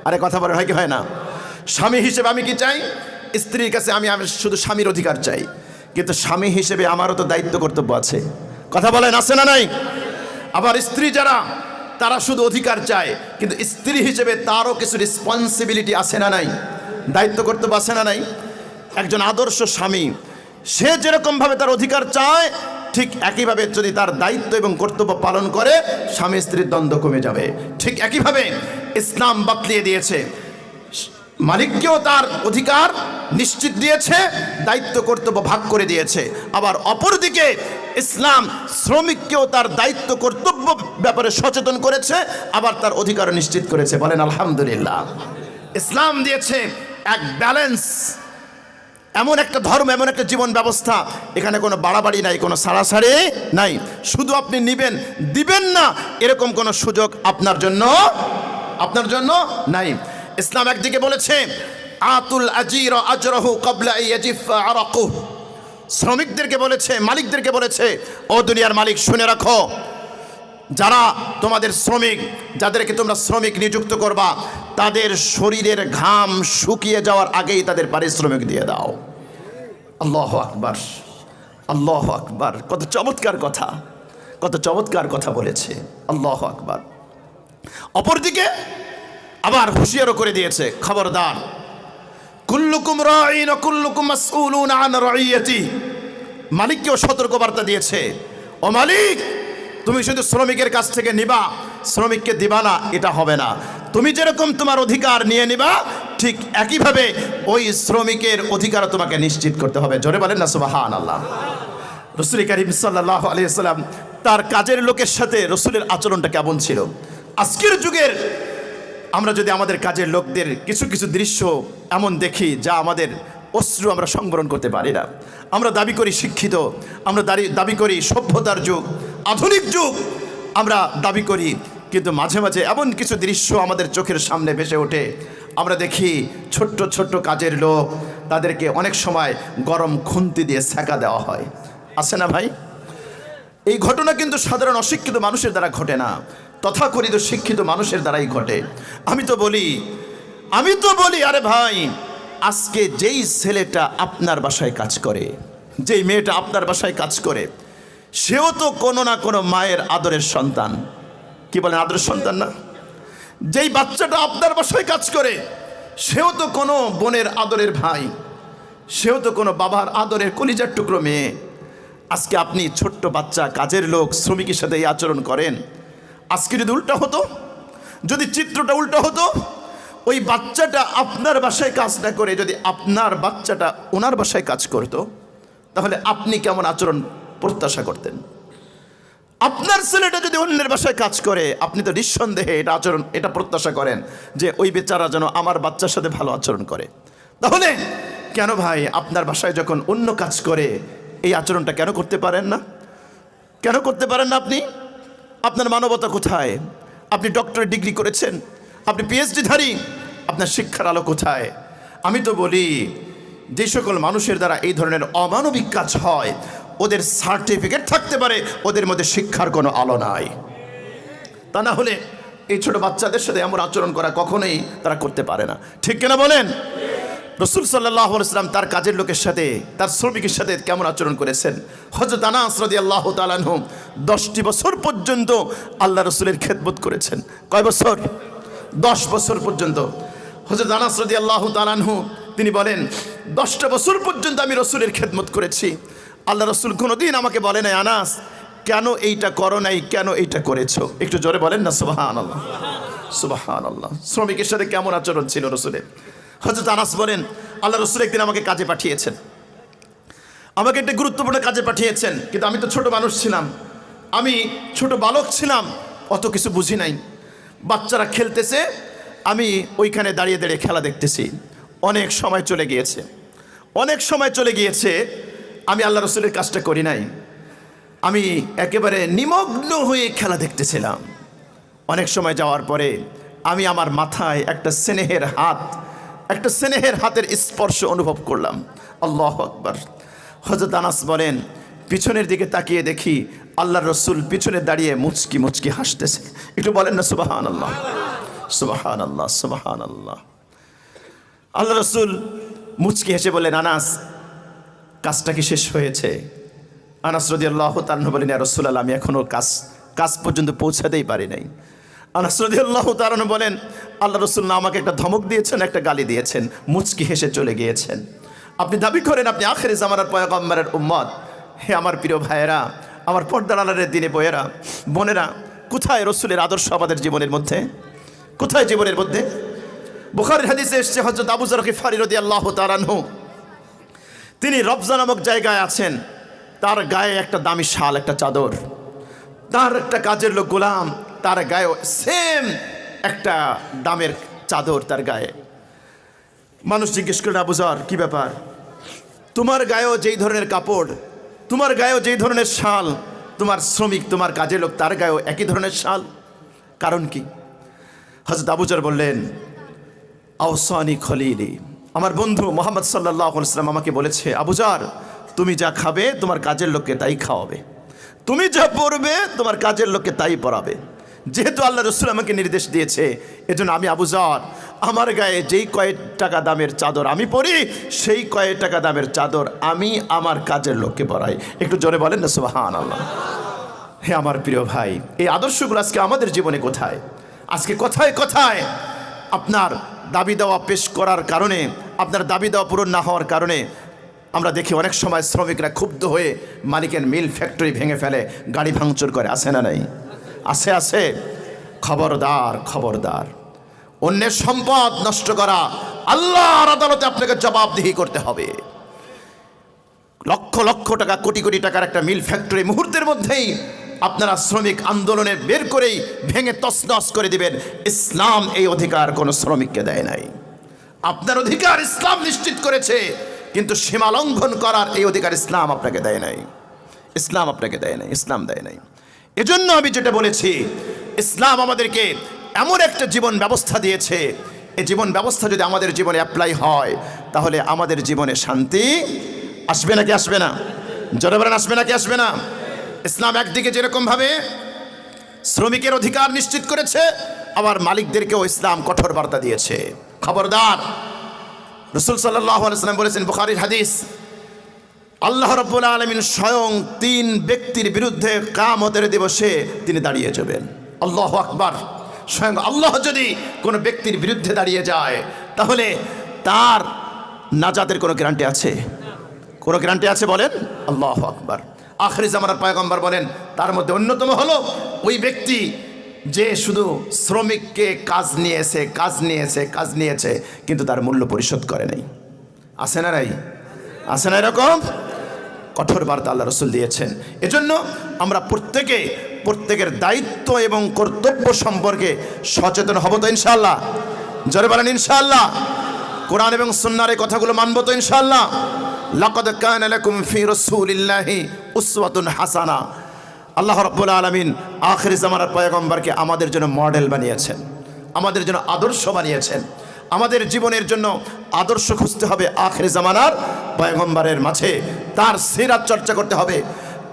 S1: আরে কথা বলে হয় কি হয় না? স্বামী হিসেবে আমি কি চাই? স্ত্রীর কাছে আমি শুধু স্বামীর অধিকার চাই, কিন্তু স্বামী হিসেবে আমারও তো দায়িত্ব কর্তব্য আছে। কথা বলেন আছে না নাই? আবার স্ত্রী যারা তারা শুধু অধিকার চায়, কিন্তু স্ত্রী হিসেবে তারও কিছু রেসপন্সিবিলিটি আছে না নাই? দায়িত্ব কর্তব্য আছে না নাই? একজন আদর্শ স্বামী সে যেরকমভাবে তার অধিকার চায়, ঠিক একইভাবে যদি তার দায়িত্ব এবং কর্তব্য পালন করে স্বামী স্ত্রীর দ্বন্দ্ব কমে যাবে। ঠিক একইভাবে ইসলাম বাতলিয়ে দিয়েছে, মালিককেও তার অধিকার নিশ্চিত দিয়েছে, দায়িত্ব কর্তব্য ভাগ করে দিয়েছে। আবার অপরদিকে ইসলাম শ্রমিককেও তার দায়িত্ব কর্তব্য ব্যাপারে সচেতন করেছে, আবার তার অধিকার নিশ্চিত করেছে। বলেন আলহামদুলিল্লাহ। ইসলাম দিয়েছে এক ব্যালেন্স, এমন একটা ধর্ম, এমন একটা জীবন ব্যবস্থা, এখানে কোনো বাড়াবাড়ি নাই, কোনো ছাড়াছাড়ি নাই। শুধু আপনি নিবেন দিবেন না এরকম কোনো সুযোগ আপনার জন্য নাই। ইসলাম একদিকে বলেছে আতুল আজির আজরাহু ক্বাবলা ইয়াজিফা আরাকুহ, শ্রমিকদেরকে বলেছে, মালিকদেরকে বলেছে, ও দুনিয়ার মালিক শুনে রাখো, যারা তোমাদের শ্রমিক, যাদেরকে তোমরা শ্রমিক নিযুক্ত করবা, তাদের শরীরের ঘাম শুকিয়ে যাওয়ার আগেই তাদের পারিশ্রমিক দিয়ে দাও। আল্লাহু আকবার, আল্লাহু আকবার। কত চমৎকার কথা, কত চমৎকার কথা বলেছে। আল্লাহু আকবার। অপরদিকে আবার হুঁশিয়ারও করে দিয়েছে, খবরদার, কুল্লুকুম রাঈন ওয়া কুল্লুকুম মাসউলুন আন রাইয়াতি। মালিককেও সতর্কবার্তা দিয়েছে, ও মালিক, তুমি শুধু শ্রমিকের কাছ থেকে নিবা, শ্রমিককে দিবা না, এটা হবে না। তুমি যেরকম তোমার অধিকার নিয়ে নিবা, ঠিক একইভাবে ওই শ্রমিকের অধিকার তোমাকে নিশ্চিত করতে হবে। জোরে বলেন না সুবহানাল্লাহ। রাসূল কারীম সাল্লাল্লাহু আলাইহি ওয়াসাল্লাম তার কাজের লোকের সাথে রাসূলের আচরণটা কেমন ছিল? আজকের যুগের আমরা যদি আমাদের কাজের লোকদের কিছু কিছু দৃশ্য এমন দেখি যা আমাদের অশ্রু আমরা সংবরণ করতে পারি না। আমরা দাবি করি শিক্ষিত, আমরা দাবি করি সভ্যতার যুগ, আধুনিক যুগ আমরা দাবি করি, কিন্তু মাঝে মাঝে এমন কিছু দৃশ্য আমাদের চোখের সামনে ভেসে ওঠে। আমরা দেখি ছোট্ট ছোট্ট কাজের লোক, তাদেরকে অনেক সময় গরম খুন্তি দিয়ে সেকা দেওয়া হয়। আছে না ভাই? এই ঘটনা কিন্তু সাধারণ অশিক্ষিত মানুষের দ্বারা ঘটে না, তথাকথিত শিক্ষিত মানুষের দ্বারাই ঘটে। আমি তো বলি আরে ভাই, আজকে যেই ছেলেটা আপনার বাসায় কাজ করে, যেই মেয়েটা আপনার বাসায় কাজ করে, সেও তো কোনো না কোনো মায়ের আদরের সন্তান। কি বলেন, আদরের সন্তান না? যেই বাচ্চাটা আপনার বাসায় কাজ করে, সেও তো কোনো বোনের আদরের ভাই, সেও তো কোনো বাবার আদরের কলিজার টুকরো মেয়ে। আজকে আপনি ছোট্ট বাচ্চা, কাজের লোক, শ্রমিকের সাথে এই আচরণ করেন। আজকে যদি উল্টা হতো, যদি চিত্রটা উল্টা হতো, ওই বাচ্চাটা আপনার বাসায় কাজ না করে যদি আপনার বাচ্চাটা ওনার বাসায় কাজ করতো, তাহলে আপনি কেমন আচরণ প্রত্যাশা করতেন? আপনার ছেলেটা যদি অন্যের বাসায় কাজ করে, আপনি তো নিঃসন্দেহে এটা প্রত্যাশা করেন যে ওই বেচারা যেন আমার বাচ্চার সাথে ভালো আচরণ করে। তাহলে কেন ভাই আপনার বাসায় যখন অন্য কাজ করে এই আচরণটা কেন করতে পারেন না? কেন করতে পারেন না আপনি? আপনার মানবতা কোথায়? আপনি ডক্টরেট ডিগ্রি করেছেন, আপনি পিএইচডিধারী, আপনার শিক্ষার আলো কোথায়? আমি তো বলি, যে সকল মানুষের দ্বারা এই ধরনের অমানবিক কাজ হয়, ওদের সার্টিফিকেট থাকতে পারে, ওদের মধ্যে শিক্ষার কোনো আলো নাই। তা না হলে এই ছোট বাচ্চাদের সাথে এমন আচরণ করা কখনোই তারা করতে পারে না। ঠিক কিনা বলেন? রাসূল সাল্লাল্লাহু আলাইহি ওয়াসাল্লাম তার কাজের লোকের সাথে, তার শ্রমিকের সাথে কেমন আচরণ করেছেন? হযরত আনাস রাদিয়াল্লাহু তাআলা আনহু 10টি বছর পর্যন্ত আল্লাহ রাসূলের খেদমত করেছেন। কয় বছর? 10 বছর পর্যন্ত। হযরত আনাস রাদিয়াল্লাহু তাআলা আনহু তিনি বলেন, 10টা বছর পর্যন্ত আমি রাসূলের খেদমত করেছি। আল্লাহ রাসূল কোনোদিন আমাকে বলে নাই, আনাস কেন এইটা করো নাই, কেন এইটা করেছো? একটু জোরে বলেন না সুবহানাল্লাহ, সুবহানাল্লাহ। শ্রমিকের সাথে কেমন আচরণ ছিল রাসূলের? হযরত আনাস বলেন, আল্লাহ রাসূল একদিন আমাকে কাজে পাঠিয়েছেন, আমাকে একটা গুরুত্বপূর্ণ কাজে পাঠিয়েছেন, কিন্তু আমি তো ছোট মানুষ ছিলাম, আমি ছোট বালক ছিলাম, অত কিছু বুঝি নাই। বাচ্চারা খেলতেছে, আমি ওইখানে দাঁড়িয়ে দাঁড়িয়ে খেলা দেখতেছি। অনেক সময় চলে গিয়েছে, আমি আল্লাহ রাসূলের কাজটা করি নাই, আমি একেবারে নিমগ্ন হয়ে খেলা দেখতেছিলাম। অনেক সময় যাওয়ার পরে আমি আমার মাথায় একটা স্নেহের হাতের স্পর্শ অনুভব করলাম। আল্লাহু আকবার। হযরত আনাস বলেন, পিছনের দিকে তাকিয়ে দেখি আল্লাহর রসুল পিছনে দাঁড়িয়ে মুচকি মুচকি হাসতেছে। একটু বলেন না সুবহানাল্লাহ, সুবহানাল্লাহ, সুবহানাল্লাহ। আল্লাহ রসুল মুচকি হেসে বললেন, আনাস, কাজটা কি শেষ হয়েছে? আনাস রাদিয়াল্লাহু তাআলা বলেন, ইয়া রাসূলুল্লাহ, আমি এখনো কাজ পর্যন্ত পৌঁছাতেই পারি নাই। আনাস রাদিয়াল্লাহু তাআলা বলেন, আল্লাহ রসুল না আমাকে একটা ধমক দিয়েছেন, একটা গালি দিয়েছেন, মুচকি হেসে চলে গিয়েছেন। আপনি দাবি করেন আপনি আখিরি জামানার পয়গম্বরের উম্মত। হে আমার প্রিয় ভাইয়েরা, আমার পর্দার আড়ালের দিনে বইয়েরা, বোনেরা, কোথায় রসুলের আদর্শ আমাদের জীবনের মধ্যে? কোথায় জীবনের মধ্যে? বুখারীর হাদিসে এসেছে, হযরত আবু যর গিফারী রাদিয়াল্লাহু তাআলা আনহু, তিনি রবজা নামক জায়গায় আছেন। তার গায়ে একটা দামি শাল, একটা চাদর। তার একটা কাজের লোক গোলাম, তার গায়ে সেম একটা দামের চাদর তার গায়ে। মানুষ জিজ্ঞেস করলেন, আবু যর, কি ব্যাপার? তোমার গায়েও যেই ধরনের কাপড়, তোমার গায়েও যেই ধরনের শাল, তোমার শ্রমিক, তোমার কাজের লোক, তার গায়েও একই ধরনের শাল, কারণ কি? হযরত আবু যর বললেন, আওসানি খলিলি, আমার বন্ধু মুহাম্মদ সাল্লাল্লাহু আলাইহি ওয়াসাল্লাম আমাকে বলেছে, আবু যর, তুমি যা খাবে তোমার কাজের লোককে তাই খাওয়াবে, তুমি যা পরবে তোমার কাজের লোককে তাই পরাবে। যেহেতু আল্লাহ রসুল আমাকে নির্দেশ দিয়েছে, এজন্য আমি আবু যর আমার গায়ে যেই কয়েক টাকা দামের চাদর আমি পরি, সেই কয়েক টাকা দামের চাদর আমি আমার কাজের লোককে পরাই। একটু জোরে বলেন না সুবহানাল্লাহ। হে আমার প্রিয় ভাই, এই আদর্শগুলো আজকে আমাদের জীবনে কোথায়? আজকে কোথায় কোথায় আপনার দাবি দেওয়া পেশ করার কারণে, আপনার দাবি দেওয়া পূরণ না হওয়ার কারণে আমরা দেখি অনেক সময় শ্রমিকরা ক্ষুব্ধ হয়ে মালিকের মিল ফ্যাক্টরি ভেঙে ফেলে, গাড়ি ভাঙচুর করে। আছে না নাই? আছে, আছে। খবরদার, খবরদার। অন্যের সম্পদ নষ্ট করা আল্লাহর আদালতে আপনাকে জবাবদিহি করতে হবে। লক্ষ লক্ষ টাকা, কোটি কোটি টাকার একটা মিল ফ্যাক্টরি মুহূর্তের মধ্যেই আপনারা শ্রমিক আন্দোলনে বের করেই ভেঙে তছনছ করে দিবেন। ইসলাম এই অধিকার কোনো শ্রমিককে দেয় নাই। আপনার অধিকার ইসলাম নিশ্চিত করেছে, কিন্তু সীমা লঙ্ঘন করার এই অধিকার ইসলাম আপনাকে দেয় নাই। ইসলাম আপনাকে দেয় নাই, ইসলাম দেয় নাই। এজন্য আমি যেটা বলেছি, ইসলাম আমাদেরকে এমন একটা জীবন ব্যবস্থা দিয়েছে, এই জীবন ব্যবস্থা যদি আমাদের জীবনে অ্যাপ্লাই হয়, তাহলে আমাদের জীবনে শান্তি আসবে নাকি আসবে না? জোরে বলেন, আসবে নাকি আসবে না? ইসলাম একদিকে যেরকমভাবে শ্রমিকের অধিকার নিশ্চিত করেছে, আবার মালিকদেরকেও ইসলাম কঠোর বার্তা দিয়েছে, খবরদার। রাসূল সাল্লাল্লাহু আলাইহি ওয়াসাল্লাম বলেছেন, বুখারীর হাদিস, আল্লাহ রাব্বুল আলামিন স্বয়ং 3 ব্যক্তির বিরুদ্ধে কিয়ামতের দিবসে তিনি দাঁড়িয়ে যাবেন। আল্লাহু আকবার। স্বয়ং আল্লাহ যদি কোনো ব্যক্তির বিরুদ্ধে দাঁড়িয়ে যায়, তাহলে তার নাজাতের কোনো গ্যারান্টি আছে? কোনো গ্যারান্টি আছে? বলেন। আল্লাহু আকবার। আখিরি জামানার পয়গম্বর বলেন, তার মধ্যে অন্যতম হলো ওই ব্যক্তি যে শুধু শ্রমিককে কাজ নিয়েছে, কিন্তু তার মূল্য পরিশোধ করে নাই। আছে না নাই? আছে না? এরকম কঠোর বার্তা আল্লাহ রসুল দিয়েছেন। এজন্য আমরা প্রত্যেকের দায়িত্ব এবং কর্তব্য সম্পর্কে সচেতন হব তো ইনশাআল্লাহ? জোরে বলেন ইনশাআল্লাহ। কোরআন এবং সুন্নাহর এই কথাগুলো মানব তো ইনশাআল্লাহ? লাকাদ কানা লাকুম ফি রাসূলিল্লাহি উসওয়াতুন হাসানা। আল্লাহ রাব্বুল আলামিন আখির জামানার পয়গম্বরকে আমাদের জন্য মডেল বানিয়েছেন, আমাদের জন্য আদর্শ বানিয়েছেন। আমাদের জীবনের জন্য আদর্শ খুঁজতে হবে আখির জামানার পয়গম্বরের মাঝে। তার সিরাত চর্চা করতে হবে,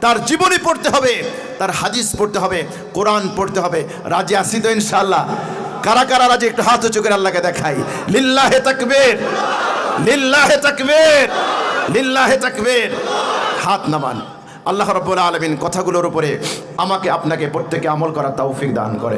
S1: তার জীবনী পড়তে হবে, তার হাদিস পড়তে হবে, কোরআন পড়তে হবে। রাজি আছি তো ইনশাআল্লাহ? কারা কারা রাজি? একটু হাত উঁচু করে আল্লাহকে দেখাই। লিল্লাহে তাকবীর, লিল্লাহে তাকবীর, লিল্লাহে তাকবীর। হাত নামান। আল্লাহ রাব্বুল আলামিন কথাগুলোর উপরে আমাকে আপনাকে প্রত্যেকে আমল করার তৌফিক দান করেন।